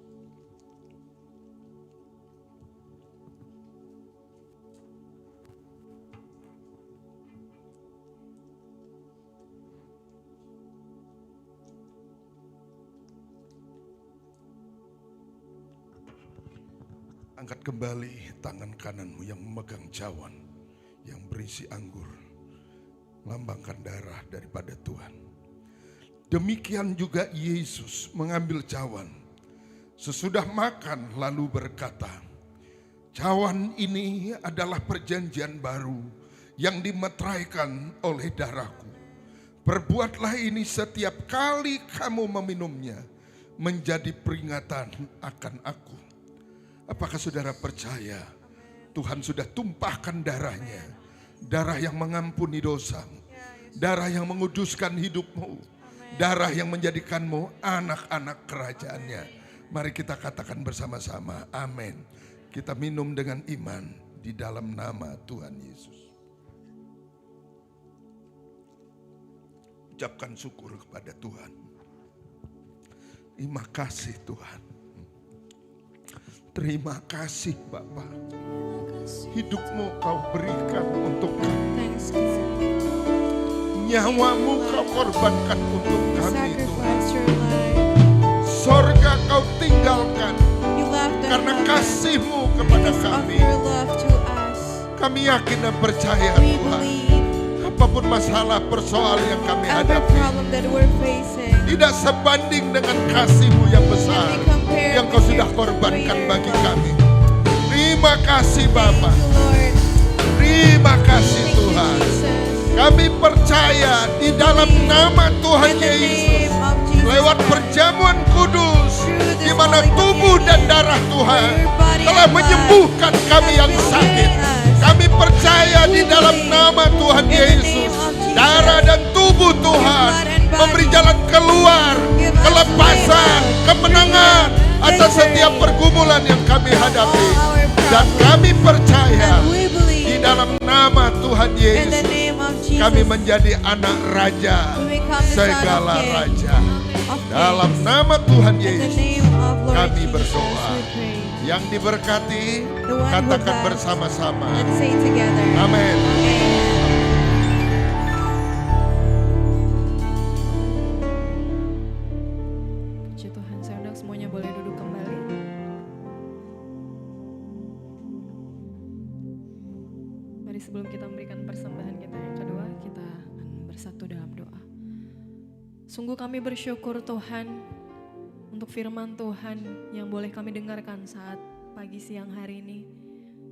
Angkat kembali tangan kananmu yang memegang cawan yang berisi anggur, lambangkan darah daripada Tuhan. Demikian juga Yesus mengambil cawan sesudah makan lalu berkata, cawan ini adalah perjanjian baru yang dimeteraikan oleh darahku. Perbuatlah ini setiap kali kamu meminumnya menjadi peringatan akan aku. Apakah saudara percaya Tuhan sudah tumpahkan darahnya, darah yang mengampuni dosa, darah yang menguduskan hidupmu, darah yang menjadikanmu anak-anak kerajaannya. Mari kita katakan bersama-sama, amin. Kita minum dengan iman di dalam nama Tuhan Yesus. Ucapkan syukur kepada Tuhan. Terima kasih Tuhan. Terima kasih Bapa. Hidupmu kau berikan untuk kami. Nyawamu kau korbankan untuk kami Tuhan. Sorga kau tinggalkan karena kasih-Mu kepada kami. Kami yakin dan percaya Tuhan, apapun masalah persoalan yang kami hadapi tidak sebanding dengan kasih-Mu yang besar yang kau sudah korbankan bagi kami. Terima kasih Bapa. Terima kasih Tuhan. Kami percaya di dalam nama Tuhan Yesus, lewat perjamuan kudus, di mana tubuh dan darah Tuhan telah menyembuhkan kami yang sakit. Kami percaya di dalam nama Tuhan Yesus, darah dan tubuh Tuhan memberi jalan keluar, kelepasan, kemenangan atas setiap pergumulan yang kami hadapi. Dan kami percaya di dalam nama Tuhan Yesus, kami menjadi anak raja, segala raja. Dalam nama Tuhan Yesus, kami berdoa. Yang diberkati, katakan bersama-sama. Amin. Puji Tuhan, saya undang semuanya boleh duduk kembali. Mari sebelum kita memberikan persembahan kita yang kedua, kita akan bersatu dalam doa. Sungguh kami bersyukur Tuhan untuk firman Tuhan yang boleh kami dengarkan saat pagi siang hari ini.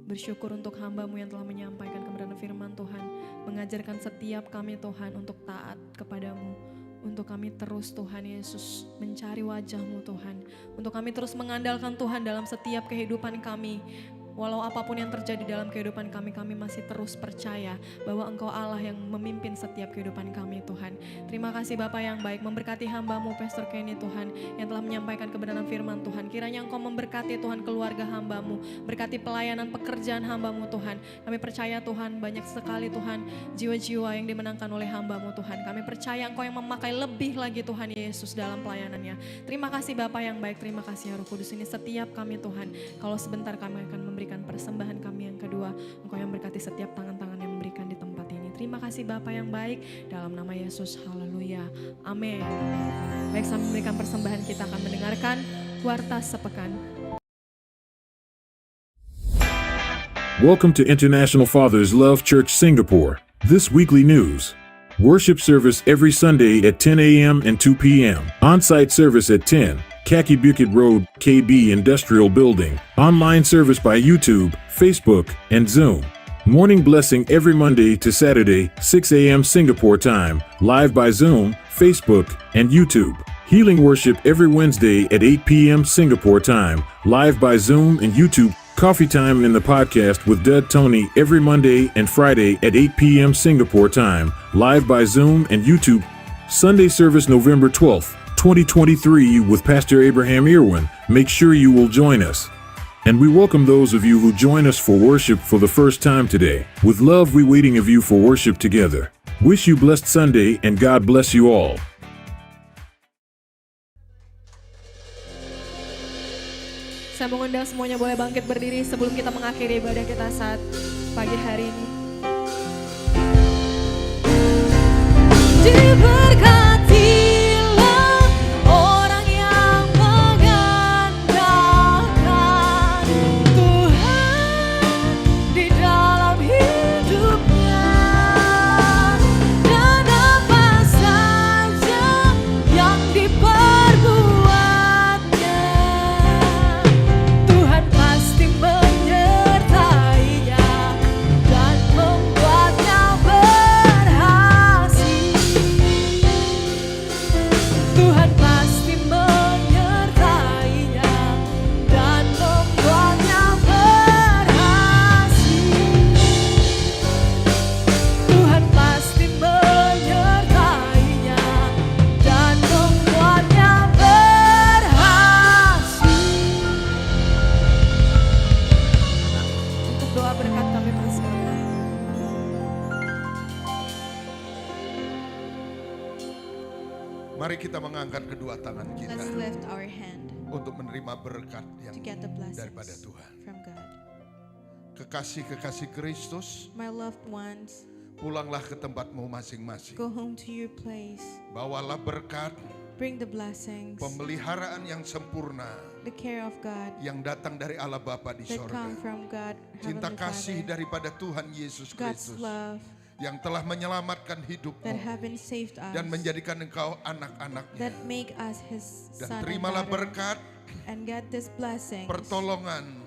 Bersyukur untuk hamba-Mu yang telah menyampaikan kebenaran firman Tuhan, mengajarkan setiap kami Tuhan untuk taat kepadamu. Untuk kami terus Tuhan Yesus mencari wajah-Mu Tuhan. Untuk kami terus mengandalkan Tuhan dalam setiap kehidupan kami. Walau apapun yang terjadi dalam kehidupan kami, kami masih terus percaya bahwa Engkau Allah yang memimpin setiap kehidupan kami Tuhan. Terima kasih Bapa yang baik, memberkati hamba-Mu Pastor Kenny Tuhan, yang telah menyampaikan kebenaran firman Tuhan. Kiranya Engkau memberkati Tuhan keluarga hamba-Mu, berkati pelayanan pekerjaan hamba-Mu Tuhan. Kami percaya Tuhan, banyak sekali Tuhan jiwa-jiwa yang dimenangkan oleh hamba-Mu Tuhan. Kami percaya Engkau yang memakai lebih lagi Tuhan Yesus dalam pelayanannya. Terima kasih Bapa yang baik, terima kasih ya Roh Kudus. Ini setiap kami Tuhan, kalau sebentar kami akan memberikan persembahan kami yang kedua, Engkau yang berkati setiap tangan-tangan yang memberikan di tempat ini. Terima kasih Bapa yang baik, dalam nama Yesus, haleluya, amin. Baik, sambil memberikan persembahan kita akan mendengarkan Warta Sepekan. Welcome to International Fathers Love Church Singapore. This weekly news. Worship service every Sunday at 10 a.m. and 2 p.m. On-site service at 10. Kaki Bukit Road, KB Industrial Building. Online service by YouTube, Facebook, and Zoom. Morning blessing every Monday to Saturday, 6 a.m. Singapore time, live by Zoom, Facebook, and YouTube. Healing worship every Wednesday at 8 p.m. Singapore time, live by Zoom and YouTube. Coffee time in the podcast with Dud Tony every Monday and Friday at 8 p.m. Singapore time, live by Zoom and YouTube. Sunday service November 12th. 2023 with Pastor Abraham Irwin. Make sure you will join us. And we welcome those of you who join us for worship for the first time today. With love, we waiting of you for worship together. Wish you blessed Sunday and God bless you all. Saya mengundang semuanya boleh bangkit berdiri sebelum kita mengakhiri ibadah kita saat pagi hari ini. Diberkatilah orang yang mengandalkan Tuhan di dalam hidupnya, dan apa saja yang diperbuatnya, Tuhan pasti menyertainya dan membuatnya berhasil. Tuhan pasti menyertainya dan membuatnya berhasil. Tuhan pasti menyertainya dan membuatnya berhasil. Untuk doa berkat kami bersama. Mari kita mengangkat kedua tangan kita Let's lift our hand untuk menerima berkat yang to get the daripada blessings Tuhan. from God. Kekasih-kekasih Kristus, My loved ones, pulanglah ke tempatmu masing-masing. go home to your place. Bawalah berkat, Bring the blessings, pemeliharaan yang sempurna the care of God yang datang dari Allah Bapa di that sorga. come from God, Cinta Heavenly kasih Father. daripada Tuhan Yesus God's Kristus love yang telah menyelamatkan hidupmu that haven't saved us, dan menjadikan engkau anak-anaknya. that make us His Dan son and terimalah daughter, berkat, and get this blessings, pertolongan,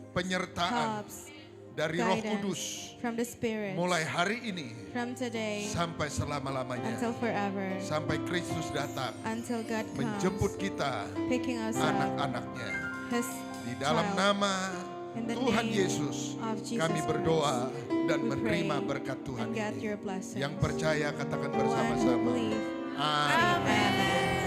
penyertaan helps, dari Roh guidance Kudus from the Spirit, mulai hari ini from today sampai selama-lamanya, until forever, sampai Kristus datang until God menjemput comes, kita, picking us up, anak-anaknya. His Di dalam child. nama In the Tuhan name Yesus, of Jesus kami Christ, berdoa dan we menerima pray berkat Tuhan and get ini. your blessings. Yang percaya katakan One who bersama-sama. believe, Amin. say amen.